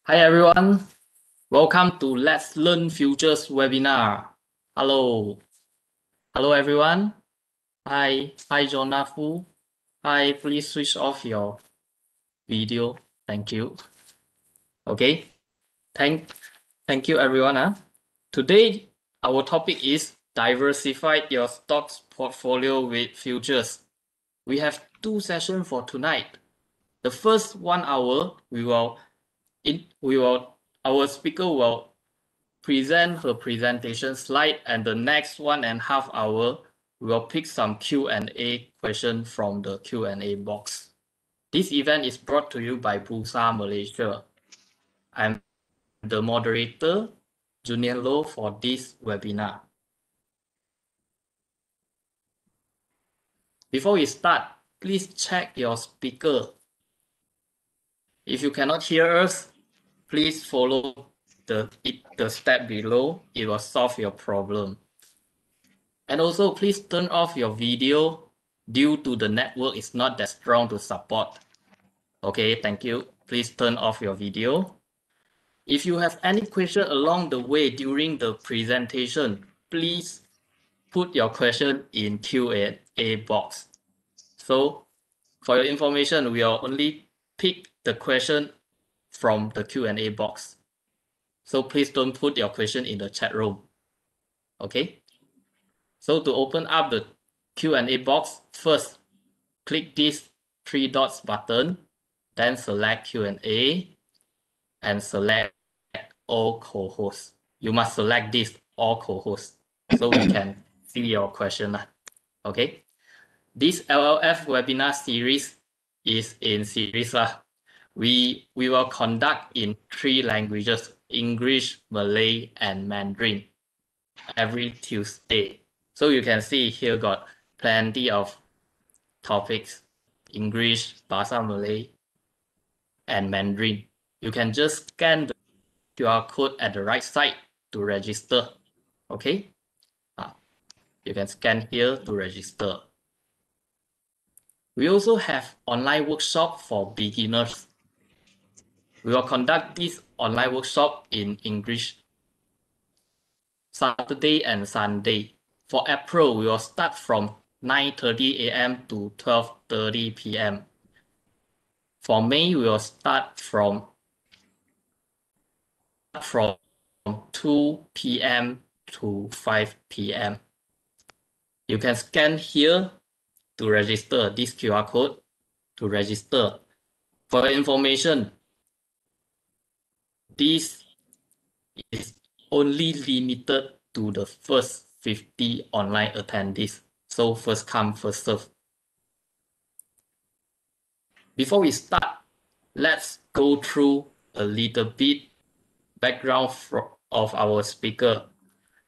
Hi everyone, welcome to Let's Learn Futures webinar. Hello everyone. Hi Jonah Fu. Hi, please switch off your video. Thank you. Okay, thank you everyone. Today our topic is diversify your stocks portfolio with futures. We have 2 sessions for tonight. The first 1 hour our speaker will present her presentation slide, and the next 1.5 hours we will pick some Q&A question from the Q&A box. This event is brought to you by Bursa Malaysia. I'm the moderator, Junior Low, for this webinar. Before we start, please check your speaker. If you cannot hear us, please follow the step below. It will solve your problem. And also, please turn off your video due to the network is not that strong to support. Okay, thank you. Please turn off your video. If you have any question along the way during the presentation, please put your question in Q&A box. So, for your information, we will only pick the question from the Q&A box. So please don't put your question in the chat room. Okay? So to open up the Q&A box, first click this 3 dots button, then select Q&A and select all co-hosts. You must select this all co-hosts so we can see your question. Okay. This LLF webinar series is in series. We will conduct in 3 languages, English, Malay, and Mandarin every Tuesday. So you can see here got plenty of topics, English, Bahasa Malay, and Mandarin. You can just scan the QR code at the right side to register. Okay? You can scan here to register. We also have online workshop for beginners. We will conduct this online workshop in English Saturday and Sunday. For April, we will start from 9:30 a.m. to 12:30 p.m. For May, we will start from 2 p.m. to 5 p.m. You can scan here to register this QR code to register. For information, this is only limited to the first 50 online attendees. So first come, first serve. Before we start, let's go through a little bit background of our speaker.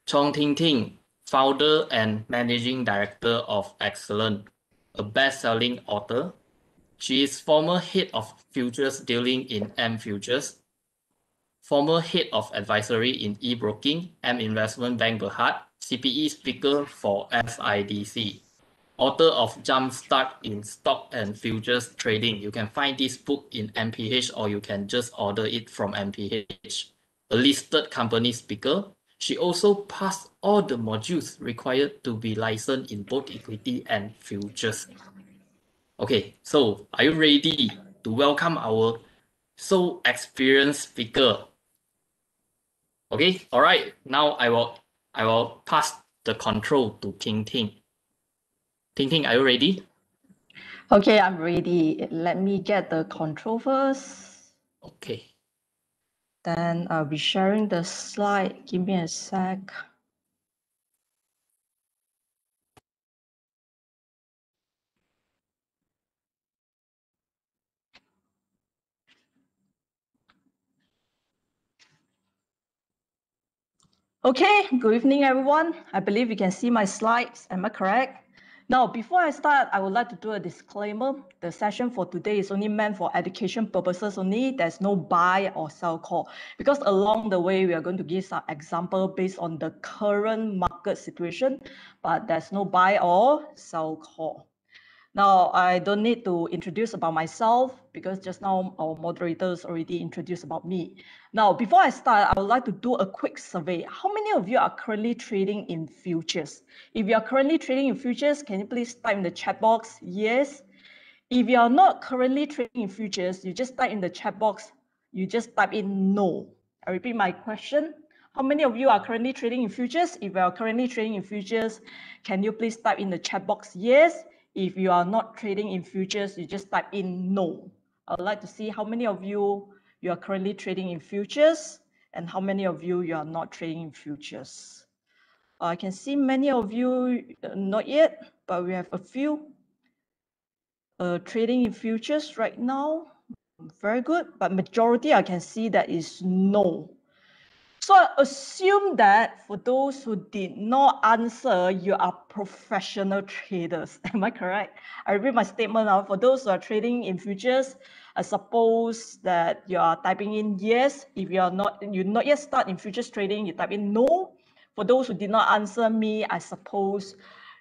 Chong Ting Ting, founder and managing director of Excellent, a best-selling author. She is former head of futures dealing in M Futures, former head of advisory in e-broking, M Investment Bank Berhad, CPE speaker for SIDC, author of Jumpstart in Stock and Futures Trading. You can find this book in MPH or you can just order it from MPH. A listed company speaker. She also passed all the modules required to be licensed in both equity and futures. Okay, so are you ready to welcome our so experienced speaker? Okay, all right. Now I will pass the control to Ting Ting. Ting Ting, are you ready? Okay, I'm ready. Let me get the control first. Okay. Then I'll be sharing the slide. Give me a sec. Okay, good evening, everyone. I believe you can see my slides. Am I correct? Now, before I start, I would like to do a disclaimer. The session for today is only meant for education purposes only. There's no buy or sell call, because along the way, we are going to give some example based on the current market situation, but there's no buy or sell call. Now, I don't need to introduce about myself because just now our moderators already introduced about me. Now, before I start, I would like to do a quick survey. How many of you are currently trading in futures? If you are currently trading in futures, can you please type in the chat box, yes? If you are not currently trading in futures, you just type in the chat box, you just type in no. I repeat my question. How many of you are currently trading in futures? If you are currently trading in futures, can you please type in the chat box yes? If you are not trading in futures, you just type in no. I would like to see how many of you are currently trading in futures and how many of you are not trading in futures. I can see many of you not yet, but we have a few trading in futures right now. Very good, but majority I can see that is no. So I assume that for those who did not answer, you are professional traders. Am I correct? I repeat my statement now. For those who are trading in futures, I suppose that you are typing in yes. If you not yet start in futures trading, you type in no. For those who did not answer me, I suppose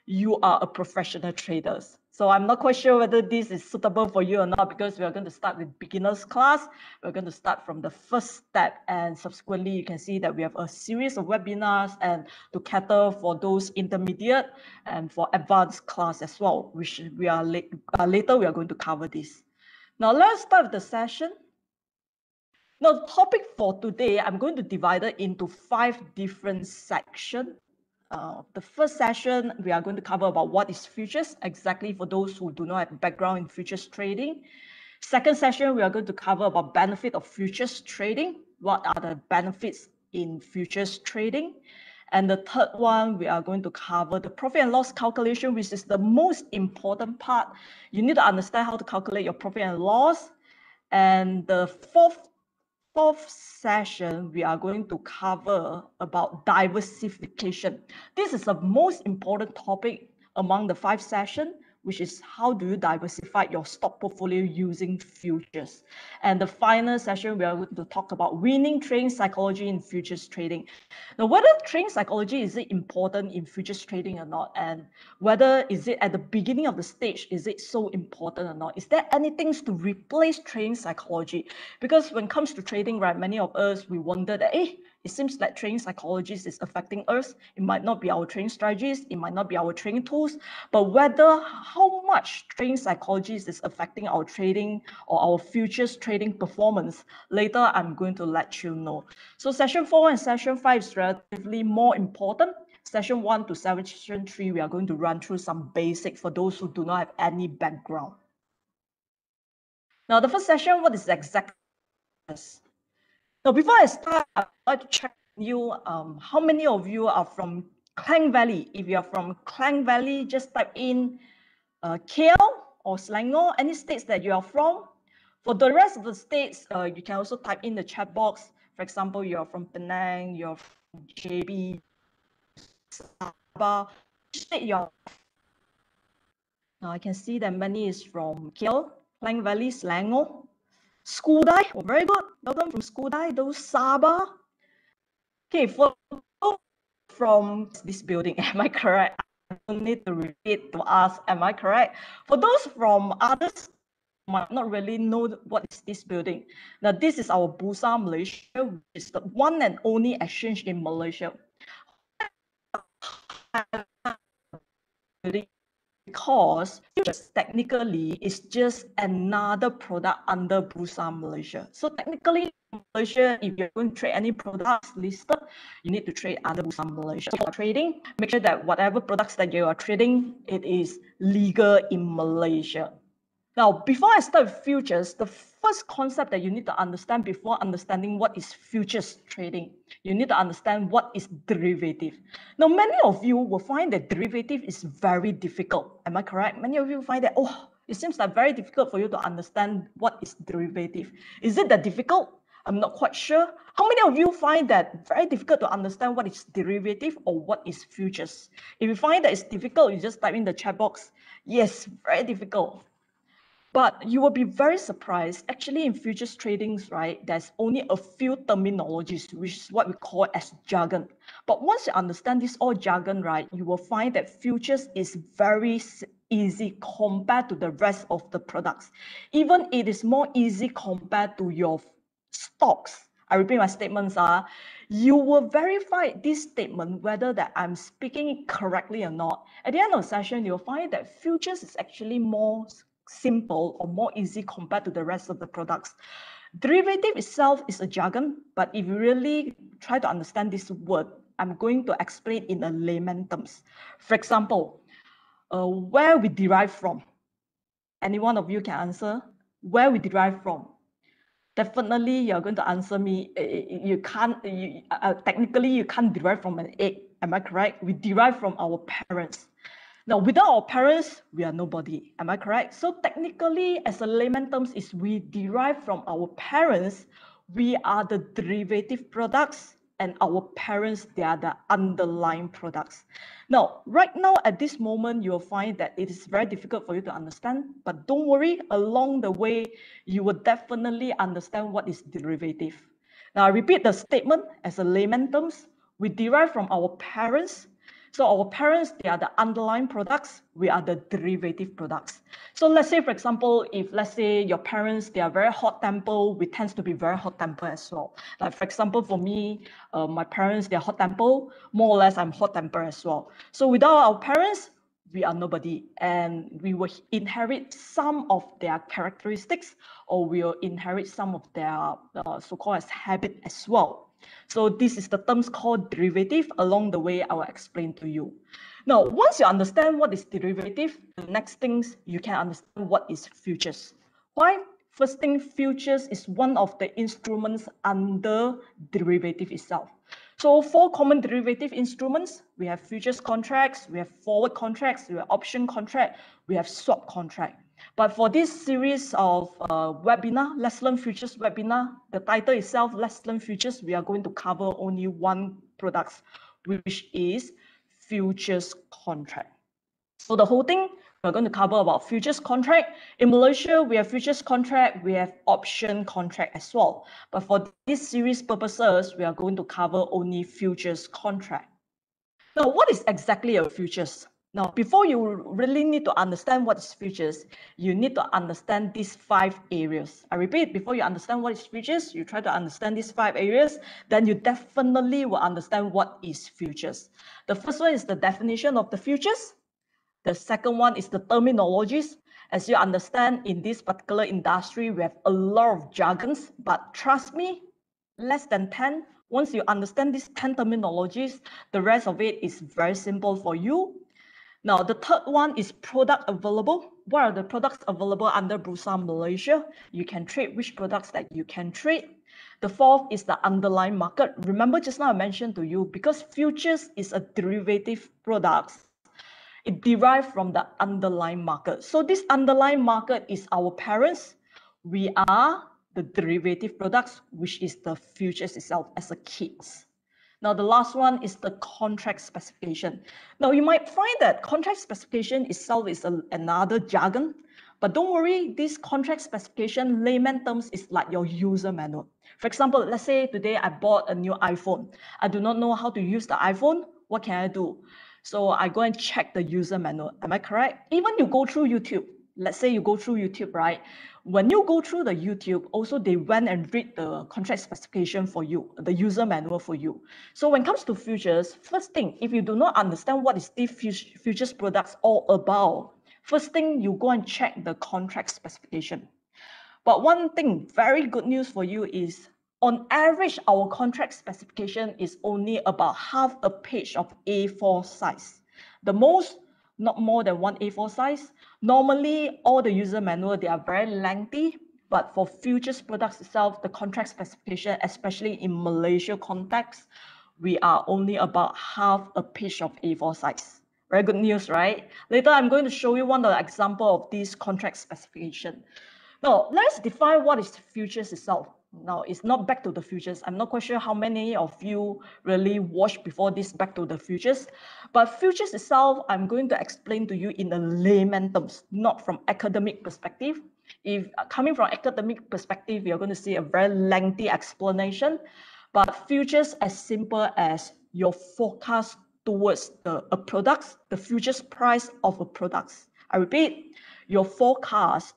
you are a professional trader. So I'm not quite sure whether this is suitable for you or not, because we are going to start with beginners class. We're going to start from the first step, and subsequently you can see that we have a series of webinars and to cater for those intermediate and for advanced class as well, which we are later we are going to cover this. Now let's start the session. Now, the topic for today, I'm going to divide it into 5 different sections. The first session, we are going to cover about what is futures, exactly for those who do not have background in futures trading. Second session, we are going to cover about benefit of futures trading. What are the benefits in futures trading? And the third one, we are going to cover the profit and loss calculation, which is the most important part. You need to understand how to calculate your profit and loss. And the fourth session, we are going to cover about diversification. This is the most important topic among the 5 sessions, which is how do you diversify your stock portfolio using futures. And the final session, we are going to talk about winning trading psychology in futures trading. Now, whether trading psychology is it important in futures trading or not, and whether is it at the beginning of the stage, is it so important or not? Is there anything to replace trading psychology? Because when it comes to trading, right, many of us, we wonder that, it seems like trading psychology is affecting us. It might not be our trading strategies, it might not be our trading tools, but whether how much trading psychology is affecting our trading or our futures trading performance, later I'm going to let you know. So session 4 and session 5 is relatively more important. Session 1 to session 3, we are going to run through some basics for those who do not have any background. Now, the first session, what is exactly this? Now, before I start, I'd like to check you how many of you are from Klang Valley. If you are from Klang Valley, just type in KL or Selangor, any states that you are from. For the rest of the states, you can also type in the chat box. For example, you're from Penang, you're from JB, Sabah, which state you're. Now I can see that many is from KL, Klang Valley, Selangor. Skudai, oh, very good. Welcome from Skudai, those Sabah. Okay, for from this building, am I correct? I don't need to repeat to ask, am I correct? For those from others might not really know what is this building. Now, this is our Bursa Malaysia, which is the one and only exchange in Malaysia. Because technically it's just another product under Bursa Malaysia. So technically, Malaysia, if you're going to trade any products listed, you need to trade under Bursa Malaysia. So for trading, make sure that whatever products that you are trading, it is legal in Malaysia. Now, before I start with futures, the first concept that you need to understand before understanding what is futures trading, you need to understand what is derivative. Now, many of you will find that derivative is very difficult. Am I correct? Many of you find that, it seems like very difficult for you to understand what is derivative. Is it that difficult? I'm not quite sure. How many of you find that very difficult to understand what is derivative or what is futures? If you find that it's difficult, you just type in the chat box. Yes, very difficult. But you will be very surprised. Actually, in futures tradings, right, there's only a few terminologies, which is what we call as jargon. But once you understand this all jargon, right, you will find that futures is very easy compared to the rest of the products. Even it is more easy compared to your stocks. I repeat my statements are, you will verify this statement whether that I'm speaking it correctly or not. At the end of the session, you'll find that futures is actually more simple or more easy compared to the rest of the products. Derivative itself is a jargon, but if you really try to understand this word, I'm going to explain in a layman terms. For example, where we derive from. Any one of you can answer where we derive from. Definitely, you're going to answer me. You can't. Technically, you can't derive from an egg. Am I correct? We derive from our parents. Now, without our parents, we are nobody. Am I correct? So technically, as a layman terms, is we derive from our parents. We are the derivative products, and our parents, they are the underlying products. Now, right now, at this moment, you'll find that it is very difficult for you to understand, but don't worry, along the way, you will definitely understand what is derivative. Now, I repeat the statement as a layman terms. We derive from our parents. So our parents, they are the underlying products. We are the derivative products. So let's say, for example, if let's say your parents, they are very hot-tempered, we tend to be very hot-tempered as well. Like for example, for me, my parents, they are hot-tempered. More or less, I'm hot-tempered as well. So without our parents, we are nobody, and we will inherit some of their characteristics, or we will inherit some of their so-called as habit as well. So this is the terms called derivative. Along the way, I will explain to you. Now, once you understand what is derivative, the next things you can understand what is futures. Why? First thing, futures is one of the instruments under derivative itself. So 4 common derivative instruments, we have futures contracts, we have forward contracts, we have option contract, we have swap contract. But for this series of webinar, Let's Learn Futures webinar, the title itself, Let's Learn Futures, we are going to cover only one product, which is futures contract. So the whole thing, we're going to cover about futures contract. In Malaysia, we have futures contract, we have option contract as well. But for this series purposes, we are going to cover only futures contract. Now, what is exactly a futures? Now, before you really need to understand what is futures, you need to understand these 5 areas. I repeat, before you understand what is futures, you try to understand these 5 areas, then you definitely will understand what is futures. The first one is the definition of the futures. The second one is the terminologies. As you understand, in this particular industry, we have a lot of jargons, but trust me, less than 10. Once you understand these 10 terminologies, the rest of it is very simple for you. Now, the third one is product available. What are the products available under Bursa Malaysia? You can trade which products that you can trade. The fourth is the underlying market. Remember just now I mentioned to you, because futures is a derivative product, it derives from the underlying market. So this underlying market is our parents. We are the derivative products, which is the futures itself as a kids. Now, the last one is the contract specification. Now, you might find that contract specification itself is another jargon, but don't worry, this contract specification, layman terms, is like your user manual. For example, let's say today I bought a new iPhone. I do not know how to use the iPhone. What can I do? So I go and check the user manual. Am I correct? Even you go through YouTube. Let's say you go through YouTube, right? When you go through the YouTube, also they went and read the contract specification for you, the user manual for you. So when it comes to futures, first thing, if you do not understand what is the futures products all about, first thing you go and check the contract specification. But one thing, very good news for you is, on average, our contract specification is only about half a page of A4 size. The most, not more than 1 A4 size. Normally, all the user manual, they are very lengthy, but for futures products itself, the contract specification, especially in Malaysia context, we are only about half a page of A4 size. Very good news, right? Later, I'm going to show you one of the example of this contract specification. Now, let's define what is futures itself. Now, it's not back to the futures. I'm not quite sure how many of you really watched before this back to the futures. But futures itself, I'm going to explain to you in a layman terms, not from academic perspective. If coming from academic perspective, you're going to see a very lengthy explanation. But futures as simple as your forecast towards a product, the futures price of a product. I repeat, your forecast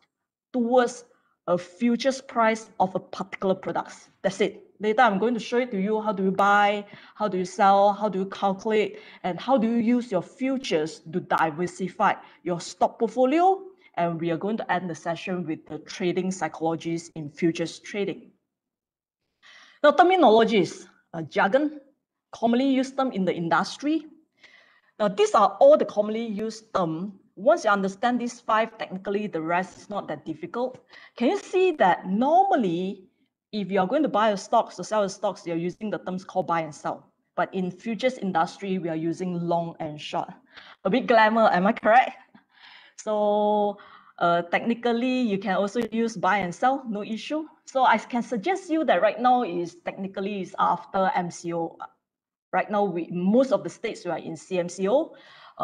towards a futures price of a particular product. That's it. Later, I'm going to show it to you. How do you buy? How do you sell? How do you calculate? And how do you use your futures to diversify your stock portfolio? And we are going to end the session with the trading psychologies in futures trading. Now, terminologies, jargon, commonly used term in the industry. Now, these are all the commonly used terms. Once you understand these 5, technically, the rest is not that difficult. Can you see that normally, if you are going to buy a stocks or sell a stocks, you're using the terms called buy and sell. But in futures industry, we are using long and short. A bit glamour, am I correct? So technically, you can also use buy and sell, no issue. So I can suggest you that right now is technically is after MCO. Right now, most of the states we are in CMCO,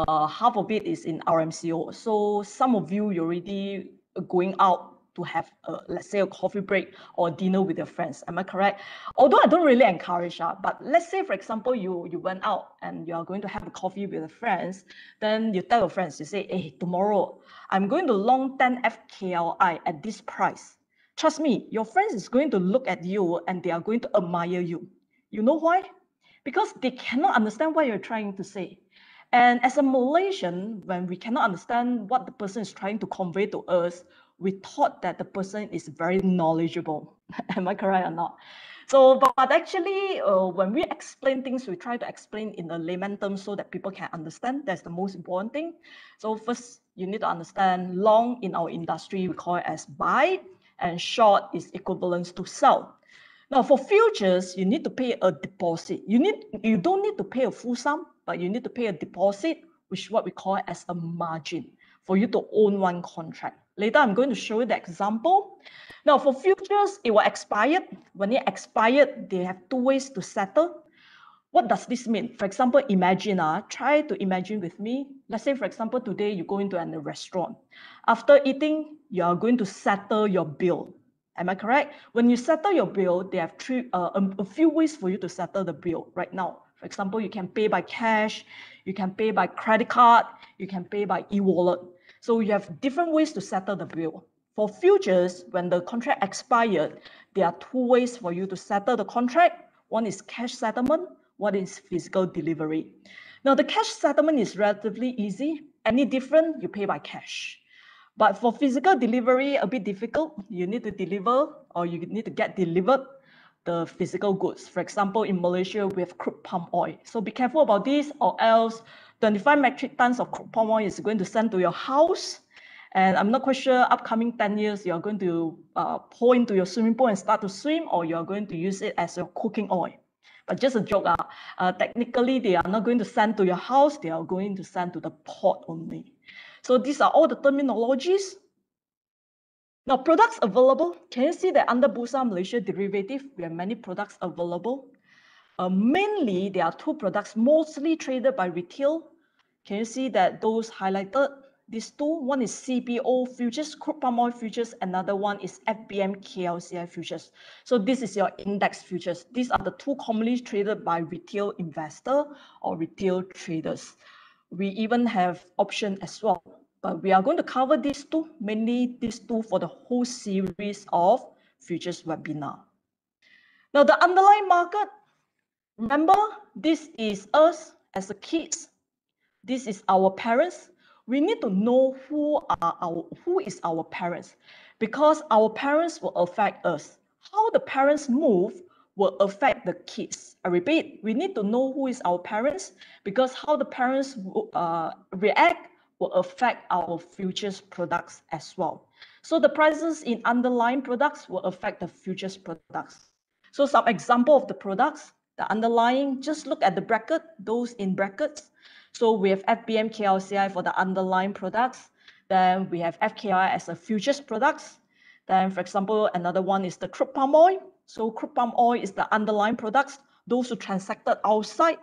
half of it is in RMCO. So some of you, you're already going out to have, let's say, a coffee break or dinner with your friends. Am I correct? Although I don't really encourage that, but let's say, for example, you went out and you are going to have a coffee with your friends, then you tell your friends, you say, hey, tomorrow, I'm going to long 10 FKLI at this price. Trust me, your friends is going to look at you and they are going to admire you. You know why? Because they cannot understand what you're trying to say. And as a Malaysian, when we cannot understand what the person is trying to convey to us, we thought that the person is very knowledgeable. Am I correct or not? So, but actually, when we explain things, we try to explain in a layman term so that people can understand. That's the most important thing. So first, you need to understand long in our industry, we call it as buy, and short is equivalent to sell. Now, for futures, you need to pay a deposit. You don't need to pay a full sum, but you need to pay a deposit, which is what we call as a margin, for you to own one contract. Later, I'm going to show you the example. Now, for futures, it will expire. When it expired, they have 2 ways to settle. What does this mean? For example, imagine, try to imagine with me. Let's say, for example, today you go into a restaurant. After eating, you are going to settle your bill. Am I correct? When you settle your bill, they have a few ways for you to settle the bill right now. For example, you can pay by cash, you can pay by credit card, you can pay by e-wallet. So you have different ways to settle the bill. For futures, when the contract expired, there are 2 ways for you to settle the contract. One is cash settlement, one is physical delivery. Now, the cash settlement is relatively easy. Any different, you pay by cash. But for physical delivery, a bit difficult. You need to deliver or you need to get delivered the physical goods. For example, in Malaysia, we have crude palm oil. So be careful about this, or else 25 metric tons of crude palm oil is going to send to your house. And I'm not quite sure upcoming 10 years, you're going to pour into your swimming pool and start to swim, or you're going to use it as your cooking oil. But just a joke, technically, they are not going to send to your house. They are going to send to the port only. So these are all the terminologies. Now, products available. Can you see that under Bursa Malaysia derivative, we have many products available? Mainly, there are 2 products mostly traded by retail. Can you see that those highlighted? These 2, one is CPO futures, crude palm oil futures, another one is FBM KLCI futures. So this is your index futures. These are the 2 commonly traded by retail investor or retail traders. We even have option as well. But we are going to cover these 2, mainly these 2 for the whole series of futures webinar. Now, the underlying market, remember, this is us as a kids. This is our parents. We need to know who is our parents, because our parents will affect us. How the parents move will affect the kids. I repeat, we need to know who is our parents, because how the parents react will affect our futures products as well. So the prices in underlying products will affect the futures products. So some example of the products, the underlying, just look at the bracket, those in brackets. So we have FBM KLCI for the underlying products. Then we have FKI as a futures products. Then, for example, another one is the crude palm oil. So crude palm oil is the underlying products, those who transacted outside.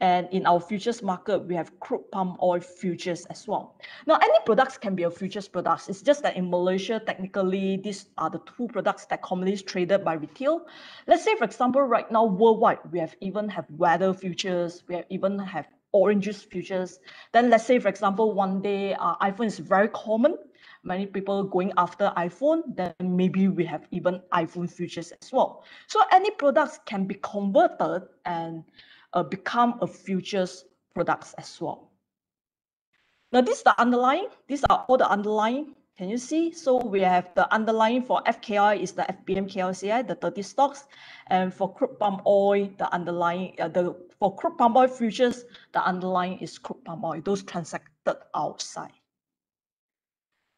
And in our futures market, we have crude palm oil futures as well. Now, any products can be a futures products. It's just that in Malaysia, technically, these are the 2 products that commonly traded by retail. Let's say, for example, right now, worldwide, we even have weather futures. We even have orange juice futures. Then let's say, for example, one day iPhone is very common, many people going after iPhone, then maybe we have even iPhone futures as well. So any products can be converted and become a futures products as well. Now this is the underlying, these are all the underlying. Can you see? So we have the underlying for FKI is the FBM KLCI, the 30 stocks. And for crude palm oil, the underlying, for crude palm oil futures, the underlying is crude palm oil, those transacted outside.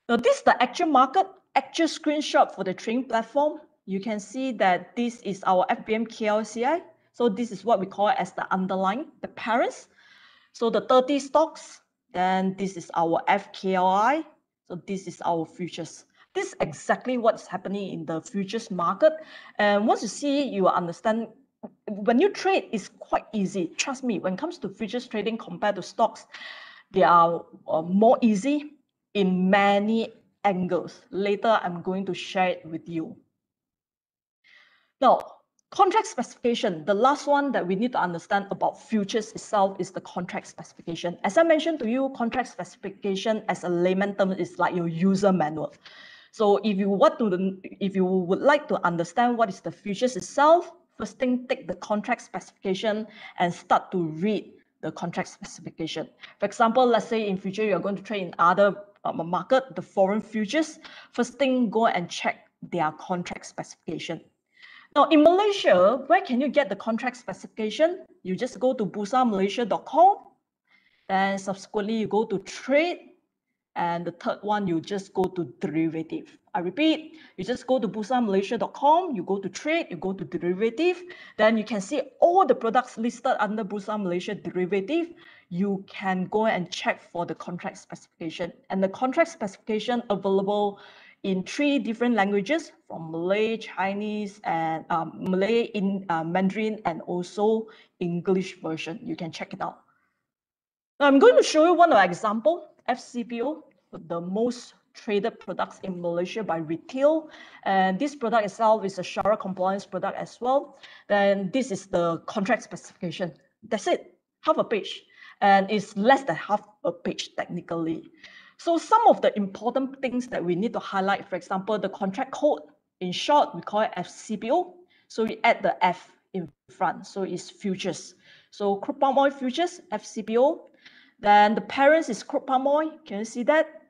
Now this is the actual market, actual screenshot for the trading platform. You can see that this is our FBM KLCI. So this is what we call it as the underlying, the parents. So the 30 stocks, then this is our FKLI. So this is our futures. This is exactly what's happening in the futures market. And once you see, you will understand, when you trade, it's quite easy. Trust me, when it comes to futures trading compared to stocks, they are more easy in many angles. Later, I'm going to share it with you. Now, contract specification, the last one that we need to understand about futures itself is the contract specification. As I mentioned to you, contract specification as a layman term is like your user manual. So if you would like to understand what is the futures itself, first thing, take the contract specification and start to read the contract specification. For example, let's say in future you're going to trade in other market, the foreign futures. First thing, go and check their contract specification. Now, in Malaysia, where can you get the contract specification? You just go to bursa-malaysia.com, then subsequently you go to trade, and the third one, you just go to derivative. I repeat, you just go to bursa-malaysia.com, you go to trade, you go to derivative, then you can see all the products listed under Bursa Malaysia derivative. You can go and check for the contract specification, and the contract specification available in 3 different languages, from Malay, Chinese, and Malay, in Mandarin, and also English version. You can check it out. Now I'm going to show you one example, FCPO, the most traded products in Malaysia by retail. And this product itself is a Shara compliance product as well. Then this is the contract specification. That's it, half a page. And it's less than half a page technically. So some of the important things that we need to highlight, for example, the contract code, in short, we call it FCPO. So we add the F in front, so it's futures. So crude palm oil futures, FCPO. Then the parents is crude palm oil. Can you see that?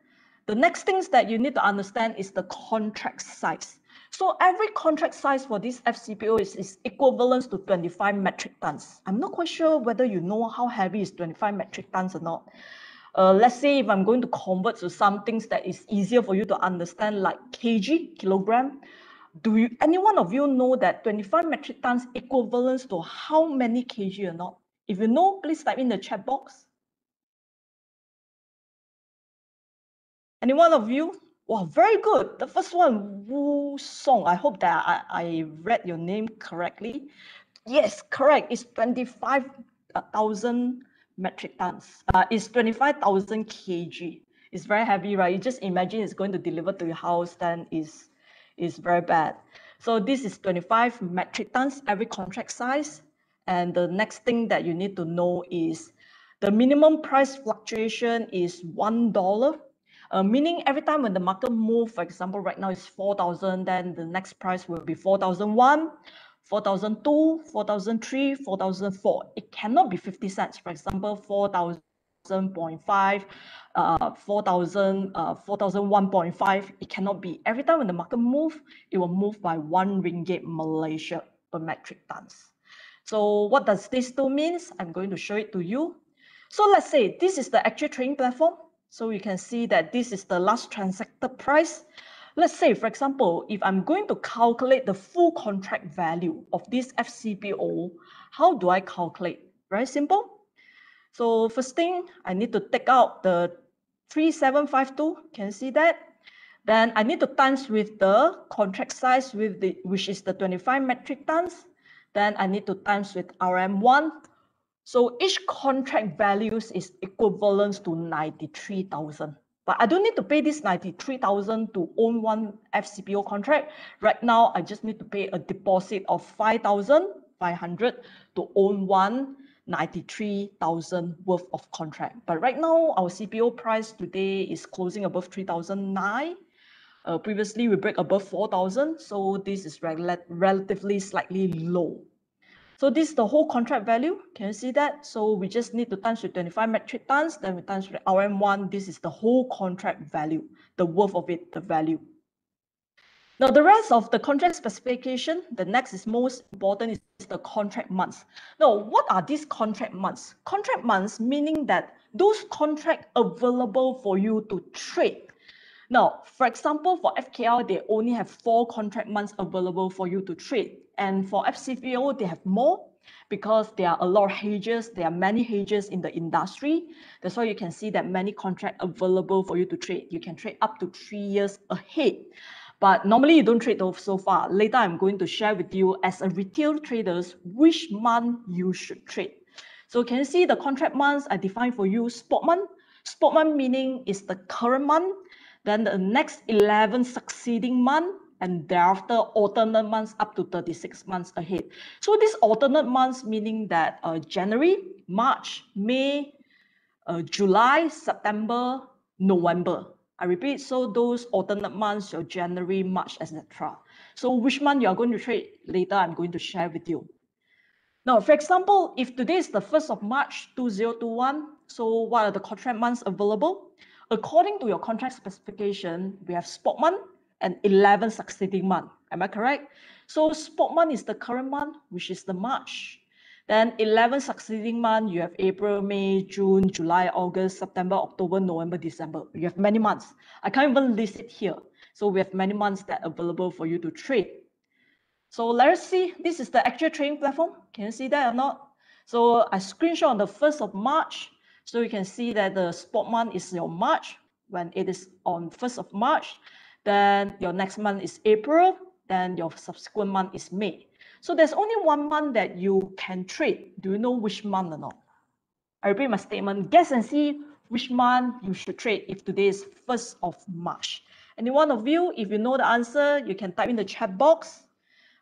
The next things that you need to understand is the contract size. So every contract size for this FCPO is equivalent to 25 metric tons. I'm not quite sure whether you know how heavy is 25 metric tons or not. Let's say if I'm going to convert to some things that is easier for you to understand, like kg, kilogram. Any one of you know that 25 metric tons equivalent to how many kg or not? If you know, please type in the chat box. Any one of you? Wow, very good. The first one, Wu Song. I hope that I read your name correctly. Yes, correct. It's 25,000 metric tons. It's 25,000 kg. It's very heavy, right? You just imagine it's going to deliver to your house, then it's very bad. So this is 25 metric tons, every contract size. And the next thing that you need to know is the minimum price fluctuation is $1. Meaning every time when the market moves, for example, right now it's 4,000, then the next price will be 4,001, 4,002, 4,003, 4,004. It cannot be 50 cents. For example, 4,000.5, 4,001.5. It cannot be. Every time when the market moves, it will move by 1 ringgit Malaysia per metric tons. So what does this do means? I'm going to show it to you. So let's say this is the actual trading platform. So you can see that this is the last transacted price. Let's say, for example, if I'm going to calculate the full contract value of this FCPO, how do I calculate? Very simple. So first thing, I need to take out the 3752. Can you see that? Then I need to times with the contract size, which is the 25 metric tons. Then I need to times with RM1. So each contract values is equivalent to 93,000. But I don't need to pay this 93,000 to own one FCPO contract. Right now, I just need to pay a deposit of 5,500 to own one 93,000 worth of contract. But right now, our CPO price today is closing above 3,009. Previously, we break above 4,000, so this is relatively slightly low. So this is the whole contract value. Can you see that? So we just need to times with 25 metric tons, then we times with RM1. This is the whole contract value, the worth of it, the value. Now, the rest of the contract specification, the next is most important, is the contract months. Now, what are these contract months? Contract months meaning that those contracts available for you to trade. Now, for example, for FKL, they only have 4 contract months available for you to trade. And for FCPO, they have more because there are a lot of hedges. There are many hedges in the industry. That's why you can see that many contracts available for you to trade. You can trade up to 3 years ahead. But normally you don't trade those so far. Later, I'm going to share with you as a retail traders, which month you should trade. So can you see the contract months I defined for you? Spot month. Spot month meaning is the current month, then the next 11 succeeding month, and thereafter alternate months up to 36 months ahead. So these alternate months meaning that January, March, May, July, September, November. I repeat, so those alternate months, your January, March, etc. So which month you are going to trade later, I'm going to share with you. Now, for example, if today is the 1st of March 2021, so what are the contract months available? According to your contract specification, we have spot month and 11 succeeding month. Am I correct? So spot month is the current month, which is the March. Then 11 succeeding month, you have April, May, June, July, August, September, October, November, December. You have many months. I can't even list it here. So we have many months that are available for you to trade. So let's see, this is the actual trading platform. Can you see that or not? So I screenshot on the 1st of March. So you can see that the spot month is your March when it is on 1st of March. Then your next month is April. Then your subsequent month is May. So there's only one month that you can trade. Do you know which month or not? I repeat my statement. Guess and see which month you should trade if today is 1st of March. Any one of you, if you know the answer, you can type in the chat box.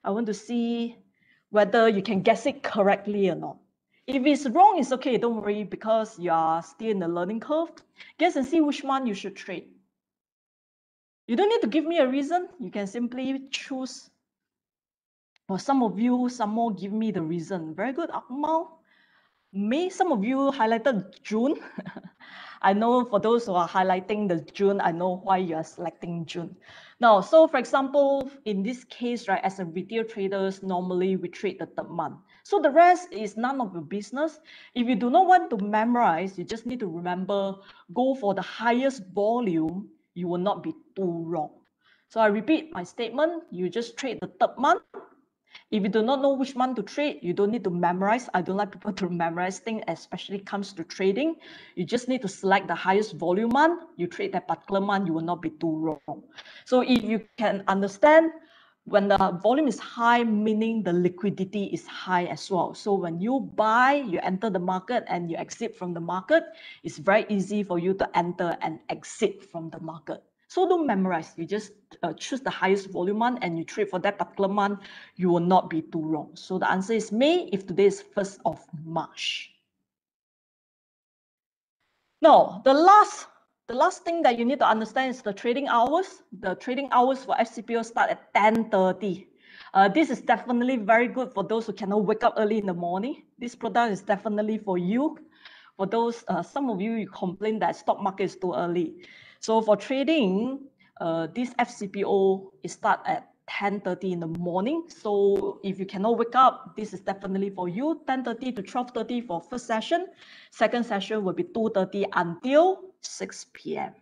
I want to see whether you can guess it correctly or not. If it's wrong, it's okay. Don't worry because you are still in the learning curve. Guess and see which one you should trade. You don't need to give me a reason. You can simply choose. For some of you, some more give me the reason. Very good, Akmal. May, some of you highlighted June. I know for those who are highlighting the June, I know why you are selecting June. Now, so for example, in this case, right, as a retail traders, normally we trade the 3rd month. So the rest is none of your business. If you do not want to memorize, you just need to remember, go for the highest volume, you will not be too wrong. So I repeat my statement, you just trade the 3rd month. If you do not know which month to trade, you don't need to memorize. I don't like people to memorize things, especially comes to trading. You just need to select the highest volume month. You trade that particular month, you will not be too wrong. So if you can understand, when the volume is high, meaning the liquidity is high as well. So when you buy, you enter the market and you exit from the market, it's very easy for you to enter and exit from the market. So don't memorize, you just choose the highest volume month and you trade for that particular month, you will not be too wrong. So the answer is May if today is 1st of March. Now, the last thing that you need to understand is the trading hours. The trading hours for FCPO start at 10:30. This is definitely very good for those who cannot wake up early in the morning. This product is definitely for you. For those, some of you complain that stock market is too early. So for trading, this FCPO is start at 10:30 in the morning. So if you cannot wake up, this is definitely for you. 10:30 to 12:30 for first session. Second session will be 2:30 until 6 p.m.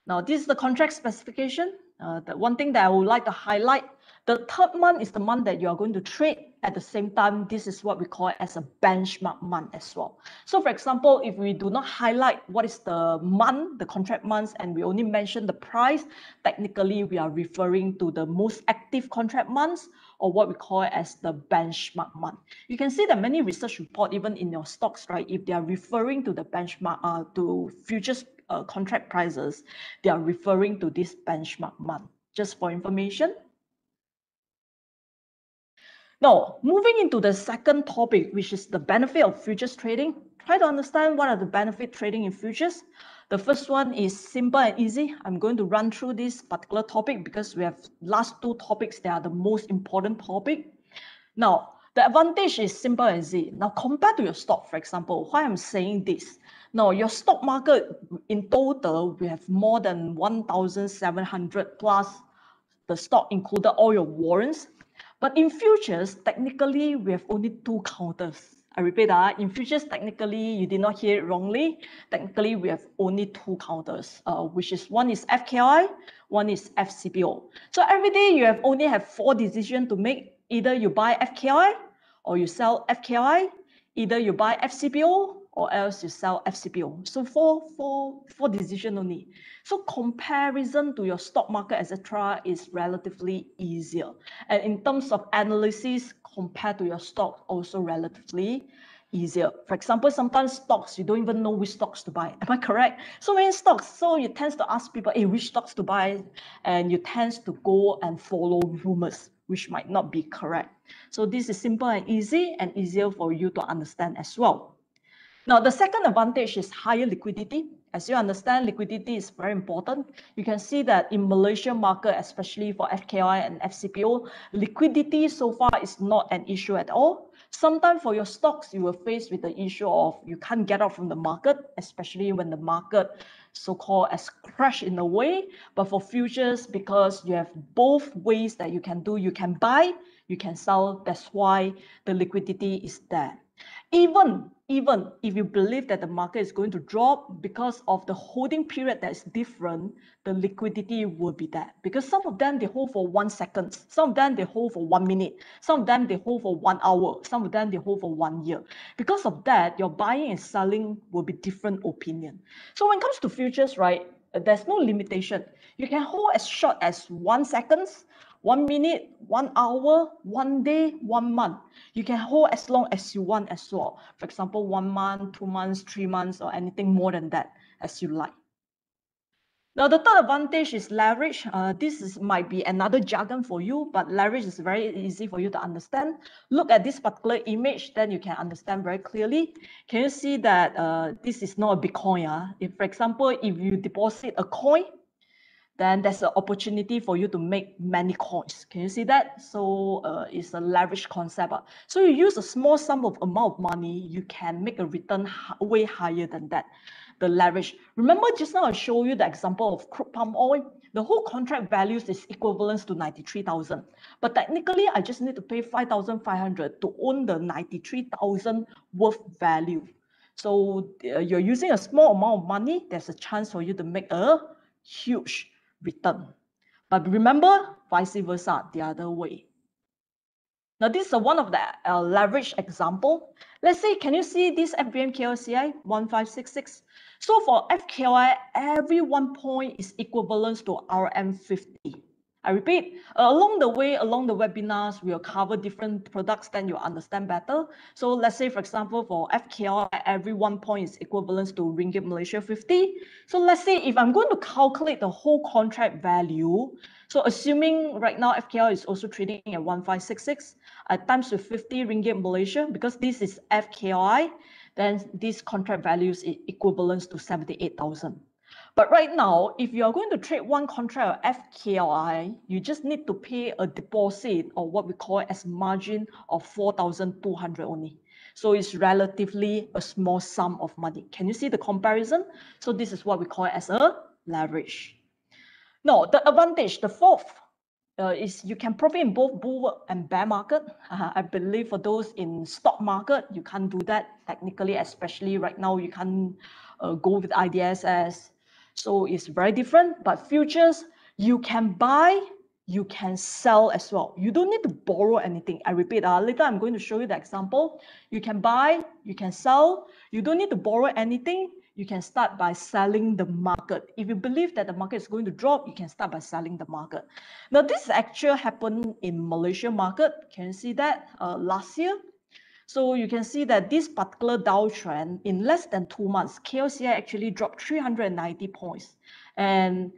Now, this is the contract specification. The one thing that I would like to highlight, the 3rd month is the month that you are going to trade. At the same time, this is what we call it as a benchmark month as well. So for example, if we do not highlight what is the month, the contract months, and we only mention the price, technically we are referring to the most active contract months, or what we call it as the benchmark month. You can see that many research reports, even in your stocks, right, if they are referring to the benchmark, to futures contract prices, they are referring to this benchmark month. Just for information. Now, moving into the second topic, which is the benefit of futures trading. Try to understand what are the benefit trading in futures. The first one is simple and easy. I'm going to run through this particular topic because we have last two topics that are the most important topic. Now, the advantage is simple and easy. Now, compared to your stock, for example, why I'm saying this. Now, your stock market in total, we have more than 1,700 plus the stock included all your warrants. But in futures, technically, we have only two counters. I repeat that, in futures, technically, you did not hear it wrongly. Technically, we have only two counters, which is one is FKI, one is FCPO. So every day, you only have 4 decisions to make. Either you buy FKI or you sell FKI, either you buy FCPO or else you sell FCPO. So four decisions only. So comparison to your stock market, etc., is relatively easier. And in terms of analysis, compared to your stock, also relatively easier. For example, sometimes stocks, you don't even know which stocks to buy. Am I correct? So many stocks, so you tend to ask people, hey, which stocks to buy? And you tend to go and follow rumors, which might not be correct. So this is simple and easy and easier for you to understand as well. Now, the second advantage is higher liquidity. As you understand, liquidity is very important. You can see that in Malaysian market, especially for FKI and FCPO, liquidity so far is not an issue at all. Sometimes for your stocks, you will face with the issue of you can't get out from the market, especially when the market so-called as crash in a way. But for futures, because you have both ways that you can do, you can buy, you can sell. That's why the liquidity is there. Even if you believe that the market is going to drop because of the holding period that is different, the liquidity will be there. Because some of them, they hold for 1 second. Some of them, they hold for 1 minute. Some of them, they hold for 1 hour. Some of them, they hold for 1 year. Because of that, your buying and selling will be different opinion. So when it comes to futures, right, there's no limitation. You can hold as short as 1 second, 1 minute, 1 hour, 1 day, 1 month. You can hold as long as you want as well. For example, 1 month, 2 months, 3 months, or anything more than that as you like. Now, the third advantage is leverage. This might be another jargon for you, but leverage is very easy for you to understand. Look at this particular image, then you can understand very clearly. Can you see that this is not a Bitcoin? If, for example, if you deposit a coin, then there's an opportunity for you to make many coins. Can you see that? So it's a leverage concept. So you use a small sum of amount of money, you can make a return way higher than that. The leverage. Remember just now I showed you the example of crude palm oil. The whole contract values is equivalent to 93,000. But technically, I just need to pay 5,500 to own the 93,000 worth value. So you're using a small amount of money, there's a chance for you to make a huge return. But remember, vice versa, the other way. Now, this is one of the leverage example. Let's say, can you see this FBM KLCI 1566? So for FKI, every 1 point is equivalent to RM50. I repeat, along the way, along the webinars, we'll cover different products, then you'll understand better. So let's say, for example, for FKI, every 1 point is equivalent to Ringgit Malaysia 50. So let's say if I'm going to calculate the whole contract value, so assuming right now FKI is also trading at 1566, times with 50 Ringgit Malaysia, because this is FKI, then this contract value is equivalent to 78,000. But right now, if you are going to trade one contract of FKI, you just need to pay a deposit or what we call as margin of 4,200 only. So it's relatively a small sum of money. Can you see the comparison? So this is what we call as a leverage. Now, the advantage, the fourth, is you can profit in both bull and bear market. I believe for those in stock market, you can't do that technically, especially right now, you can't go with IDSS. So it's very different, but futures, you can buy, you can sell as well. You don't need to borrow anything. I repeat, later I'm going to show you the example. You can buy, you can sell, you don't need to borrow anything. You can start by selling the market. If you believe that the market is going to drop, you can start by selling the market. Now, this actually happened in Malaysia market. Can you see that last year? So you can see that this particular Dow trend in less than 2 months, KLCI actually dropped 390 points. And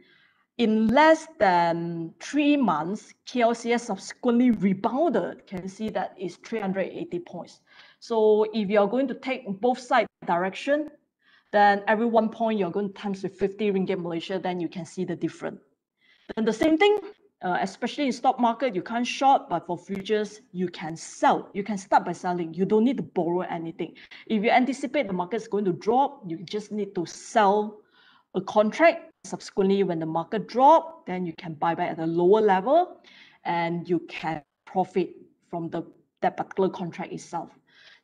in less than 3 months, KLCS subsequently rebounded. Can you see that is 380 points? So if you're going to take both side direction, then every 1 point you're going to times with 50 ringgit Malaysia, then you can see the difference. Then the same thing, especially in stock market, you can't short, but for futures, you can sell. You can start by selling. You don't need to borrow anything. If you anticipate the market is going to drop, you just need to sell a contract. Subsequently, when the market drop, then you can buy back at a lower level and you can profit from that particular contract itself.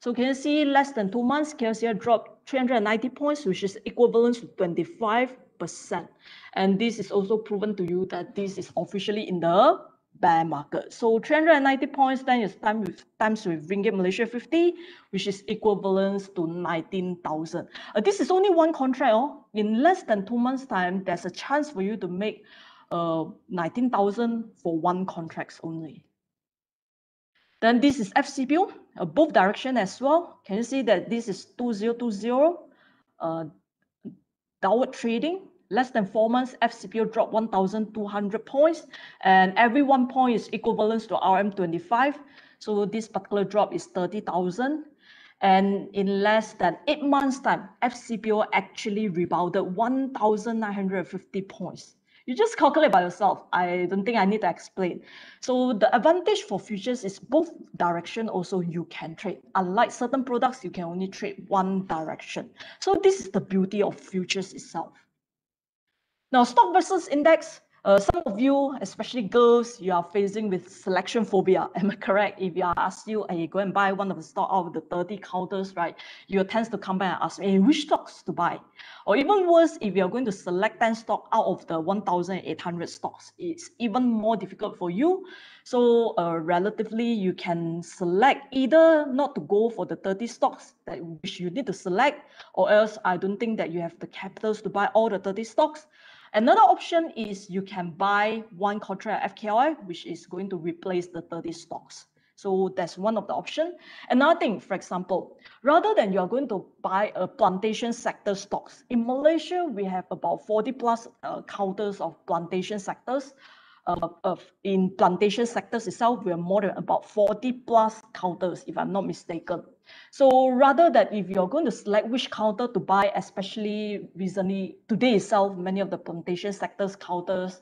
So can you see less than 2 months, KLCL dropped 390 points, which is equivalent to 25%. And this is also proven to you that this is officially in the bear market. So 390 points then is times with Ringgit Malaysia 50, which is equivalent to 19,000. This is only one contract. In less than 2 months' time, there's a chance for you to make 19,000 for one contract only. Then this is FCPO, both direction as well. Can you see that this is 2020 downward trading? Less than 4 months, FCPO dropped 1,200 points, and every 1 point is equivalent to RM25. So this particular drop is 30,000. And in less than 8 months' time, FCPO actually rebounded 1,950 points. You just calculate by yourself. I don't think I need to explain. So the advantage for futures is both direction also you can trade. Unlike certain products, you can only trade one direction. So this is the beauty of futures itself. Now, stock versus index. Some of you, especially girls, you are facing with selection phobia. Am I correct? If you ask you, hey, go and buy one of the stock out of the 30 counters, right? You tend to come back and ask me, hey, which stocks to buy? Or even worse, if you're going to select 10 stock out of the 1,800 stocks, it's even more difficult for you. So relatively, you can select either not to go for the 30 stocks that which you need to select, or else I don't think that you have the capitals to buy all the 30 stocks. Another option is you can buy one contract FKI, which is going to replace the 30 stocks. So that's one of the options. Another thing, for example, rather than you're going to buy a plantation sector stocks, in Malaysia, we have about 40 plus counters of plantation sectors. In plantation sectors itself, we are more than about 40 plus counters, if I'm not mistaken. So rather that if you're going to select which counter to buy, especially recently, today itself, many of the plantation sectors counters,